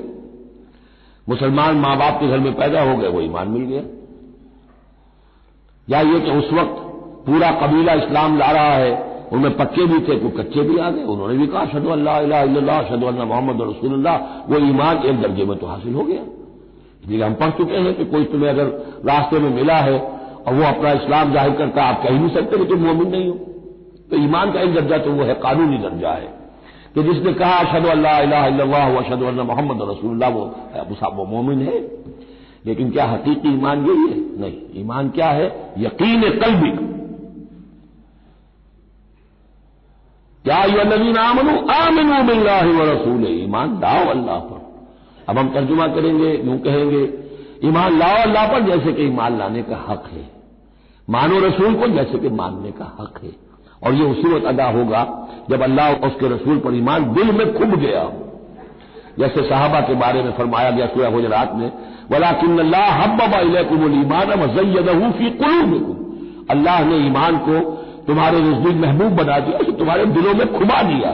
مسلمان ماں باپ کے گھر میں پیدا ہو گئے، وہ ایمان مل گیا۔ یا یہ کہ اس وقت پورا قبیلہ اسلام لا رہا ہے، ان میں پکے بھی تھے، کوئی کچے بھی آ گئے، انہوں نے بھی کہا اشہد ان لا الہ الا اللہ اشہد ان محمد رسول اللہ، وہ ایمان ایک درجے میں تو حاصل ہو گیا۔ اس لیے ہم پڑھ چکے ہیں کہ کوئی تمہیں اگر راستے میں ملا ہے اور وہ اپنا اسلام ظاہر کرتا ہے، آپ کہہ نہیں سکتے کہ تم مومن نہیں ہو، تو ایمان کا ایک درجہ تو وہ ہے، قانونی درجہ ہے کہ جس نے کہا اشہد ان لا الہ الا اللہ واشہد ان محمد رسول اللہ، وہ مومن ہے۔ لیکن کیا حقیقی ایمان یہی ہے؟ نہیں، ایمان کیا ہے؟ یقین قلبی۔ یا ایھا الذین آمنوا آمنوا باللہ ورسولہ، ایمان لاؤ اللہ پر۔ اب ہم ترجمہ کریں گے، یوں کہیں گے ایمان لاؤ اللہ پر جیسے کہ ایمان لانے کا حق ہے، مانو رسول کو جیسے کہ ماننے کا حق ہے، اور یہ اسی وقت ادا ہوگا جب اللہ اور اس کے رسول پر ایمان دل میں کھب گیا ہو، جیسے صحابہ کے بارے میں فرمایا گیا سورہ حجرات میں وَلَٰكِنَّ اللَّهَ حَبَّبَ إِلَيْكُمُ الْإِيمَانَ وَزَيَّنَهُ فِي قُلُوبِكُمْ، اللہ نے ایمان کو تمہارے نزدیک محبوب بنا دیا، اسے تمہارے دلوں میں کھبا دیا۔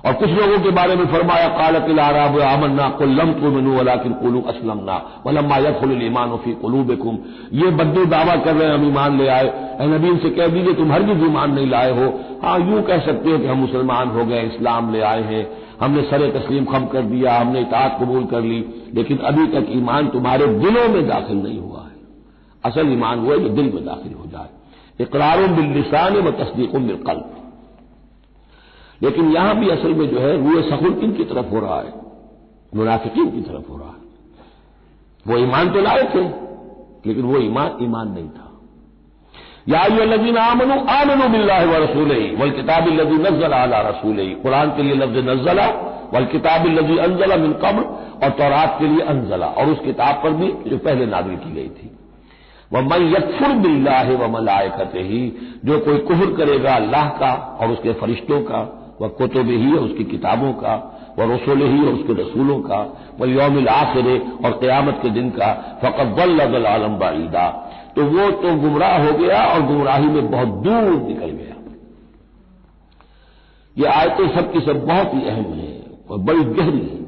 اور کچھ لوگوں کے بارے میں فرمایا قالت الاعراب آمنا قل لم تؤمنوا ولكن قولوا اسلمنا ولما يدخل الايمان في قلوبكم، یہ بدو دعویٰ کر رہے ہیں ہم ایمان لے آئے، اے نبی ان سے کہہ دیجیے تم ہرگز ایمان نہیں لائے ہو، ہاں یوں کہہ سکتے ہو کہ ہم مسلمان ہو گئے، اسلام لے آئے ہیں، ہم نے سر تسلیم خم کر دیا، ہم نے اطاعت قبول کر لی، لیکن ابھی تک ایمان تمہارے دلوں میں داخل نہیں ہوا ہے۔ اصل ایمان وہ ہے جو دل میں داخل ہو جائے، اقرار باللسان و تصدیق بالقلب۔ لیکن یہاں بھی اصل میں جو ہے روئے سخن کن کی طرف ہو رہا ہے؟ منافقین کی طرف ہو رہا ہے۔ وہ ایمان تو لائے تھے لیکن وہ ایمان نہیں تھا۔ یا ایھا الذین آمنوا آمنوا باللہ ورسولہ والکتاب الذی نزل علی رسولہ، قرآن کے لیے لفظ نزل، والکتاب الذی انزل من قبل، اور تورات کے لیے انزل، اور اس کتاب پر بھی جو پہلے نازل کی گئی تھی۔ وَمَن يَكْفُرْ بِاللَّهِ وَمَلَائِكَتِهِ، جو کوئی کفر کرے گا اللہ کا اور اس کے فرشتوں کا، وَكُتُبِهِ اور اس کی کتابوں کا، وَرُسُلِهِ اور اس کے رسولوں کا، وَالْيَوْمِ الْآخِرِ اور قیامت کے دن کا، فَقَدْ ضَلَّ ضَلَالًا بَعِيدًا، تو وہ تو گمراہ ہو گیا اور گمراہی میں بہت دور نکل گیا۔ یہ آیتیں سب کی سب بہت ہی اہم ہیں اور بڑی گہری ہیں۔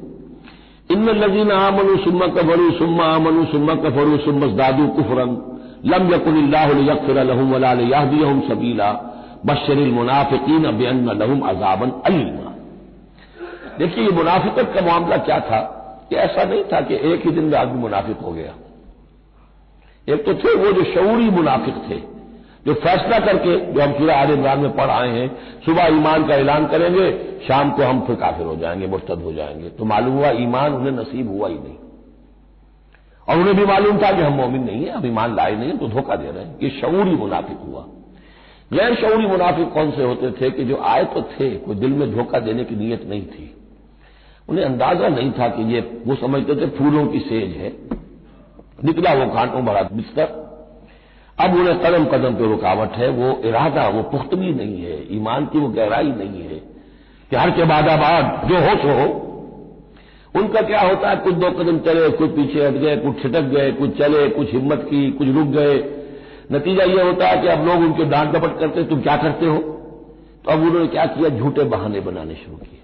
ان الذین آمنوا ثم کفروا ثم آمنوا ثم کفروا ثم ازدادوا کفرا لم یکن اللہ لیغفر لهم ولا لیہدیہم سبیلا بشر المنافقین بان لهم عذابا الیما۔ دیکھیے یہ منافقت کا معاملہ کیا تھا کہ ایسا نہیں تھا کہ ایک ہی دن میں آدمی منافق ہو گیا۔ ایک تو تھے وہ جو شعوری منافق تھے، جو فیصلہ کر کے، جو ہم سورہ آل عمران میں پڑھ آئے ہیں، صبح ایمان کا اعلان کریں گے، شام کو ہم پھر کافر ہو جائیں گے، مرتد ہو جائیں گے، تو معلوم ہوا ایمان انہیں نصیب ہوا ہی نہیں، اور انہیں بھی معلوم تھا کہ ہم مومن نہیں ہیں، ہم ایمان لائے نہیں ہیں، تو دھوکہ دے رہے ہیں۔ یہ شعوری منافق ہوا۔ غیر شعوری منافق کون سے ہوتے تھے کہ جو آئے تو تھے، کوئی دل میں دھوکہ دینے کی نیت نہیں تھی، انہیں اندازہ نہیں تھا کہ یہ، وہ سمجھتے تھے پھولوں کی سیج ہے، نکلا وہ کانٹوں بھرا بستر۔ اب انہیں قدم قدم پہ رکاوٹ ہے، وہ ارادہ، وہ پختگی نہیں ہے، ایمان کی وہ گہرائی نہیں ہے کہ ہر کے بعد آباد جو ہو سو ہو۔ ان کا کیا ہوتا ہے، کچھ دو قدم چلے، کچھ پیچھے ہٹ گئے، کچھ چھٹک گئے، کچھ چلے، کچھ ہمت کی، کچھ رک گئے۔ نتیجہ یہ ہوتا ہے کہ اب لوگ ان کے ڈانٹ ڈپٹ کرتے، تم کیا کرتے ہو؟ تو اب انہوں نے کیا کیا، جھوٹے بہانے بنانے شروع کیے،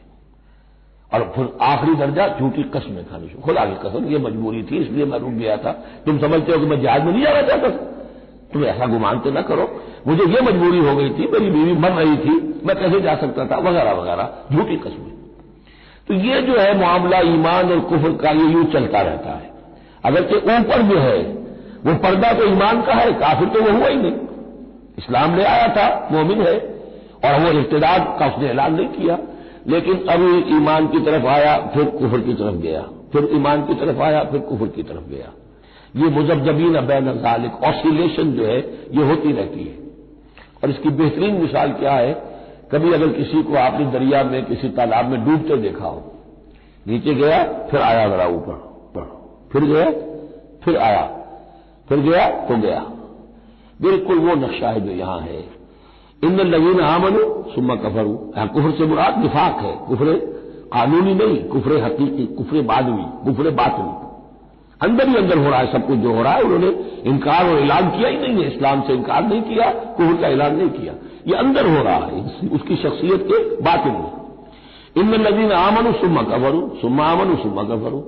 اور پھر آخری درجہ جھوٹی قسمیں کھانے شروع۔ خدا کی قسم یہ مجبوری تھی، اس لیے میں رک گیا تھا، تم سمجھتے ہو کہ میں جہاد میں نہیں جانا چاہتا تھا، تم ایسا گمان تو نہ کرو، مجھے یہ مجبوری ہو گئی تھی، میری بیوی مر رہی تھی، میں کیسے جا سکتا تھا، وغیرہ وغیرہ، جھوٹی قسمیں۔ تو یہ جو ہے معاملہ ایمان اور کفر کا، یہ یوں چلتا رہتا ہے۔ اگرچہ اوپر جو ہے وہ پردہ تو ایمان کا ہے، کافر تو وہ ہوا ہی نہیں، اسلام لے آیا تھا، مومن ہے، اور وہ ارتداد کا اس نے اعلان نہیں کیا، لیکن ابھی ایمان کی طرف آیا، پھر کفر کی طرف گیا، پھر ایمان کی طرف آیا، پھر کفر کی طرف گیا۔ یہ مذبذبین بین ذالک، آسیلیشن جو ہے یہ ہوتی رہتی ہے۔ اور اس کی بہترین مثال کیا ہے، کبھی اگر کسی کو آپ نے دریا میں، کسی تالاب میں ڈوبتے دیکھا ہو، نیچے گیا پھر آیا ذرا اوپر، پھر گیا پھر آیا، پھر گیا تو گیا، بالکل وہ نقشہ ہے جو یہاں ہے۔ ان الذین آمنوا ثم کفروا، یہاں کفر سے مراد نفاق ہے، کفر قانونی نہیں، کفر حقیقی، کفر معنوی، کفر باطنی، اندر ہی اندر ہو رہا ہے سب کچھ جو ہو رہا ہے۔ انہوں نے انکار اور اعلان کیا ہی نہیں ہے، اسلام سے انکار نہیں کیا، کفر کا اعلان نہیں کیا، یہ اندر ہو رہا ہے اس کی شخصیت کے باطن میں۔ ان الذین آمنوا ثم کفروا ثم آمنوا ثم کفروا،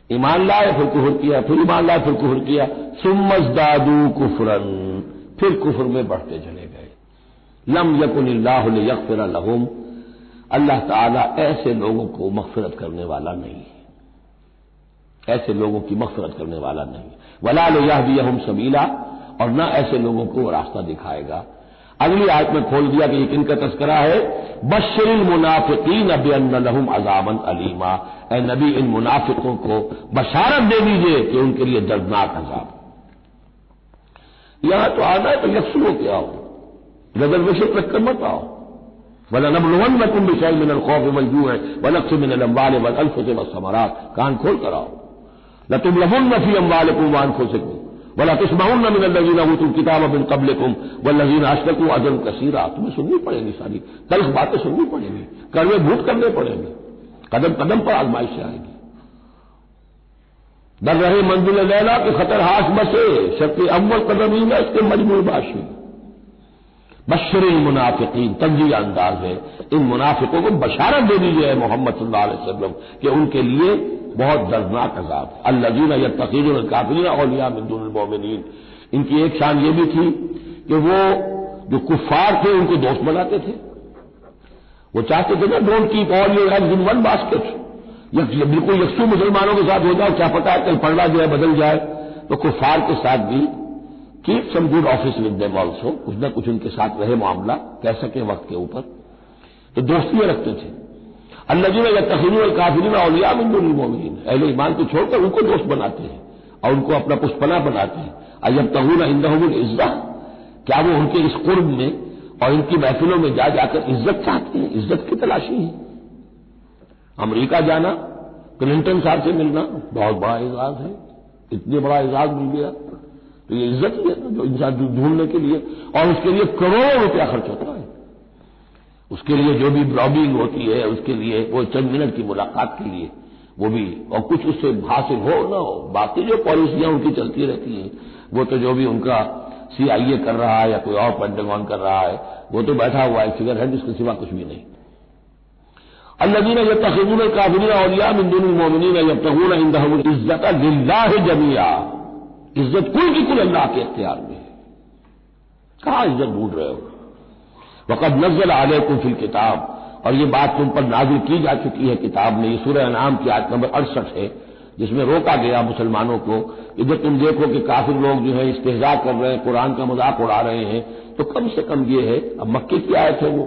ایمان لائے پھر کفر کیا، پھر ایمان لائے پھر کفر کیا، ثم ازدادوا کفرا، پھر کفر میں بڑھتے چلے گئے۔ لم یکن اللہ لیغفر لهم، اللہ تعالیٰ ایسے لوگوں کو مغفرت کرنے والا نہیں ہے، ایسے لوگوں کی مغفرت کرنے والا نہیں، ولا لیہدیہم سبیلا، اور نہ ایسے لوگوں کو راستہ دکھائے گا۔ اگلی آیت میں کھول دیا کہ یہ کن کا تذکرہ ہے، بشر المنافقین بان لهم عذابا الیما، اے نبی ان منافقوں کو بشارت دے دیجئے کہ ان کے لیے دردناک عذاب۔ یہاں تو آنا ہے تو یکسو ہو کے آؤ، ریزرویشن رکھ کر مت آؤ۔ وَلَنَبْلُوَنَّكُمْ بِشَيْءٍ مِّنَ الْخَوْفِ وَالْجُوعِ وَنَقْصٍ مِّنَ الْأَمْوَالِ وَالْأَنفُسِ وَالثَّمَرَاتِ، کان کھول کر آؤ۔ لَتُبْلَوُنَّ فِي أَمْوَالِكُمْ وَأَنفُسِكُمْ وَلَتُسْمَعُنَّ مِنَ الَّذِينَ أُوتُوا الْكِتَابَ مِن قَبْلِكُمْ وَالَّذِينَ أَشْرَكُوا أَجْرًا كَثِيرًا، تمہیں سننی پڑیں گی، ساری تلخ باتیں سننی پڑیں گی، کڑوے بھوت کرنے پڑیں گے، قدم قدم پر آزمائشیں آئیں گی۔ در رہے منزل لیلا کے خطر ہاش بسے، شرط اول قدم ہی میں اس کے مجموع باشی۔ بشر المنافقین، تنزیہ انداز ہے، ان منافقوں کو بشارت دے دیجیے محمد صلی اللہ علیہ وسلم کہ ان کے لیے بہت دردناک عذاب۔ الذین یتخذون الکافرین اولیاء من دون المؤمنین، ان کی ایک شان یہ بھی تھی کہ وہ جو کفار تھے ان کو دوست بناتے تھے، وہ چاہتے تھے نا don't keep all your eggs in one basket, بالکل یکسو مسلمانوں کے ساتھ ہو جاؤ، کیا پتا ہے کل پڑھنا جو ہے بدل جائے، تو کفار کے ساتھ بھی keep some good office with them also, کچھ نہ کچھ ان کے ساتھ رہے معاملہ، کہہ سکے وقت کے اوپر، تو دوستیاں رکھتے تھے۔ الذین یتخذون الکافرین اولیاء من دون المؤمنین، اہل ایمان کو چھوڑ کر ان کو دوست بناتے ہیں اور ان کو اپنا پشپنا بناتے ہیں۔ ایبتغون عندهم العزہ، کیا وہ ان کے اس قرب میں اور ان کی محفلوں میں جا جا کر عزت چاہتے ہیں، عزت کی تلاشی ہے۔ امریکہ جانا، کلنٹن صاحب سے ملنا بہت بڑا اعزاز ہے، اتنے بڑا اعزاز مل گیا تو یہ عزت ہی ہے جو انسان ڈھونڈنے کے لیے، اور اس کے لیے کروڑوں روپیہ خرچ ہوتا ہے، اس کے لیے جو بھی برابنگ ہوتی ہے، اس کے لیے وہ چند منٹ کی ملاقات کے لیے وہ بھی، اور کچھ اس سے حاصل ہو نہ ہو، باقی جو پالیسیاں ان کی چلتی رہتی ہیں وہ تو جو بھی ان کا CIA کر رہا ہے یا کوئی اور پینٹاگون کر رہا ہے، وہ تو بیٹھا ہوا ہے فگر ہے جس کے سوا کچھ بھی نہیں۔ الذین یتخذون الکافرین اولیاء من دون المؤمنین یبتغون عندهم العزۃ للہ جمیعا، عزت کل کی کل اللہ کے اختیار میں ہے، کہاں عزت ڈھونڈ رہے ہو؟ وقد نزل علیکم فی الکتاب، اور یہ بات تم پر نازل کی جا چکی ہے کتاب میں، یہ سورہ انعام کی آیت نمبر 68 ہے، جس میں روکا گیا مسلمانوں کو کہ جب تم دیکھو کہ کافر لوگ جو ہے استہزاء کر رہے ہیں، قرآن کا مذاق اڑا رہے ہیں، تو کم سے کم یہ ہے، اب مکے کی آیت ہے وہ،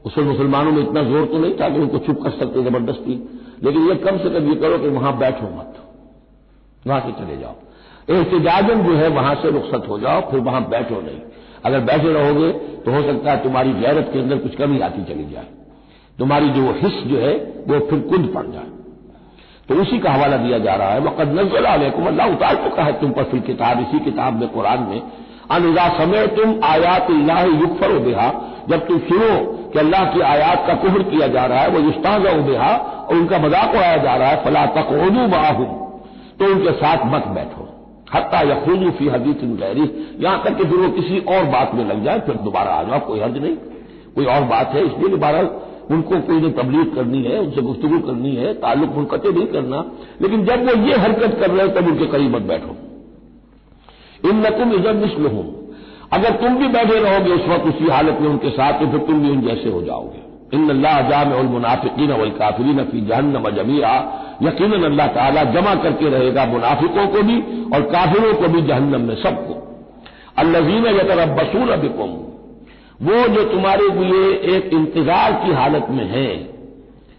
اس میں مسلمانوں میں اتنا زور تو نہیں تھا کہ ان کو چپ کر سکتے زبردستی، لیکن یہ کم سے کم یہ کرو کہ وہاں بیٹھو مت، وہاں سے چلے جاؤ، احتجاجاً جو ہے وہاں سے رخصت ہو جاؤ، پھر وہاں بیٹھو نہیں، اگر بیٹھے رہو گے تو ہو سکتا ہے تمہاری غیرت کے اندر کچھ کمی آتی چلی جائے، تمہاری جو حس جو ہے وہ پھر کند پڑ جائے۔ تو اسی کا حوالہ دیا جا رہا ہے، وقد نزل علیکم، اللہ اتار چکا ہے تم پر فی الکتاب، اسی کتاب میں قرآن میں، ان اذا سمعتم آیات اللہ یکفر بہا، جب تم سنو کہ اللہ کی آیات کا کفر کیا جا رہا ہے، وہ یستہزأ بہا، اور ان کا مذاق اڑایا جا رہا ہے، فلا تقعدوا معهم، تو ان کے ساتھ مت بیٹھو، حتی یخوضوا فی حدیث غیرہ، یہاں تک کہ پھر وہ کسی اور بات میں لگ جائے، پھر دوبارہ آ جاؤ، کوئی حرج نہیں، کوئی اور بات ہے، اس لیے دوبارہ ان کو کوئی نے تبلیغ کرنی ہے، ان سے گفتگو کرنی ہے، تعلق منقطع نہیں کرنا، لیکن جب وہ یہ حرکت کر رہے ہیں تب ان کے قریب مت بیٹھو۔ انکم اذا مثلہم، اگر تم بھی بیٹھے رہو گے اس وقت اسی حالت میں ان کے ساتھ، تو پھر تم بھی ان جیسے ہو جاؤ گے۔ ان اللہ جامع المنافقین والکافرین فی جہنم جمیعا، یقیناً اللہ تعالیٰ جمع کر کے رہے گا منافقوں کو بھی اور کافروں کو بھی جہنم میں سب کو۔ الذین یتربصون بکم، وہ جو تمہارے لیے ایک انتظار کی حالت میں ہیں،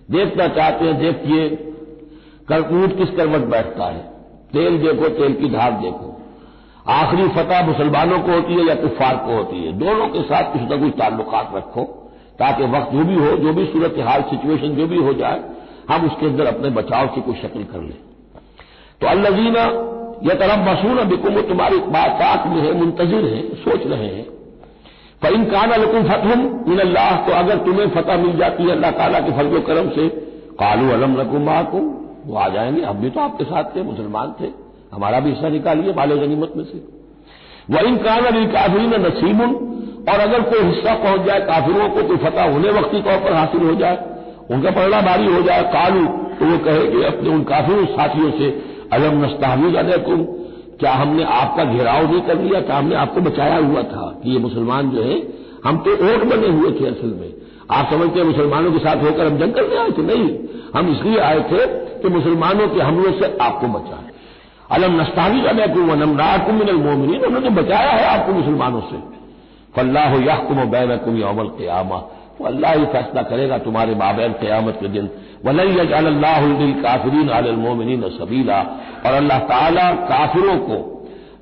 دیکھنا چاہتے ہیں، دیکھیے اونٹ کس کروٹ بیٹھتا ہے، تیل دیکھو، تیل کی دھار دیکھو، آخری فتح مسلمانوں کو ہوتی ہے یا کفار کو ہوتی ہے، دونوں کے ساتھ کچھ نہ کچھ تعلقات رکھو تاکہ وقت جو بھی ہو، جو بھی صورتحال سچویشن جو بھی ہو جائے، ہم اس کے اندر اپنے بچاؤ کی کوئی شکل کر لیں۔ تو الذین یتربصون بکم، وہ تمہاری بات میں ہے، منتظر ہیں، سوچ رہے ہیں۔ فَإِن كَانَ لَكُمْ فَتْحٌ مِّنَ اللَّهِ، تو اگر تمہیں فتح مل جاتی ہے اللہ تعالیٰ کے فضل و کرم سے، قَالُوا أَلَمْ نَكُن مَّعَكُمْ، وہ آ جائیں گے، ہم بھی تو آپ کے ساتھ تھے، مسلمان تھے، ہمارا بھی حصہ نکالیے مال غنیمت میں سے۔ وَإِن كَانَ لِلْكَافِرِينَ نَصِيبٌ، اور اگر کوئی حصہ پہنچ جائے کافروں کو، کوئی فتح ہونے وقتی طور پر حاصل ہو جائے، ان کا پلڑا بھاری ہو جائے، قالوا، تو وہ کہے کہ اپنے ان کافروں ساتھیوں سے، أَلَمْ نَسْتَحْوِذْ عَلَيْكُمْ، کیا ہم نے آپ کا گھیراؤ نہیں کر لیا، کیا ہم نے آپ کو بچایا ہوا تھا کہ یہ مسلمان جو ہے، ہم تو اوٹ بنے ہوئے تھے اصل میں، آپ سمجھتے ہیں مسلمانوں کے ساتھ ہو کر ہم جنگ کرنے آئے تھے، نہیں، ہم اس لیے آئے تھے کہ مسلمانوں کے حملوں سے آپ کو بچائیں۔ أَلَمْ نَسْتَحْوِذْ عَلَيْكُمْ وَنَمْنَعْكُمْ مِنَ الْمُؤْمِنِينَ، انہوں نے بچایا ہے آپ کو مسلمانوں سے۔ فَاللَّهُ يَحْكُمُ بَيْنَكُمْ يَوْمَ الْقِيَامَةِ، تو اللہ ہی فیصلہ کرے گا تمہارے مابین قیامت کے دن۔ وَلَن يَجْعَلَ اللَّهُ لِلْكَافِرِينَ عَلَى الْمُؤْمِنِينَ سَبِيلًا، اور اللہ تعالیٰ کافروں کو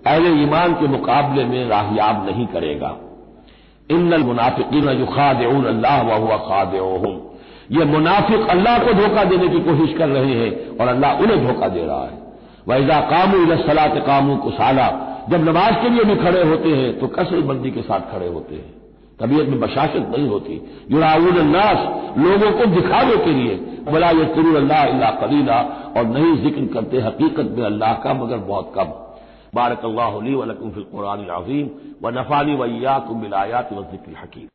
اہل ایمان کے مقابلے میں راہیاب نہیں کرے گا۔ ان المنافقین یخادعون اللہ وهو خادعهم، یہ منافق اللہ کو دھوکہ دینے کی کوشش کر رہے ہیں اور اللہ انہیں دھوکہ دے رہا ہے۔ وَإِذَا قَامُوا إِلَى الصَّلَاةِ قَامُوا كُسَالَىٰ، جب نماز کے لیے بھی کھڑے ہوتے ہیں تو کثر بندی کے ساتھ کھڑے ہوتے ہیں، طبیعت میں بشاشت نہیں ہوتی۔ یراؤون الناس، لوگوں کو دکھاوے کے لیے، وَلَا يَذْكُرُونَ اللَّهَ إِلَّا قَلِيلًا، اور نہیں ذکر کرتے حقیقت میں اللہ کا مگر بہت کم۔ بارک اللہ لی ولکم فی القرآن العظیم ونفعنی وإیاکم بالآیات والذکر الحکیم۔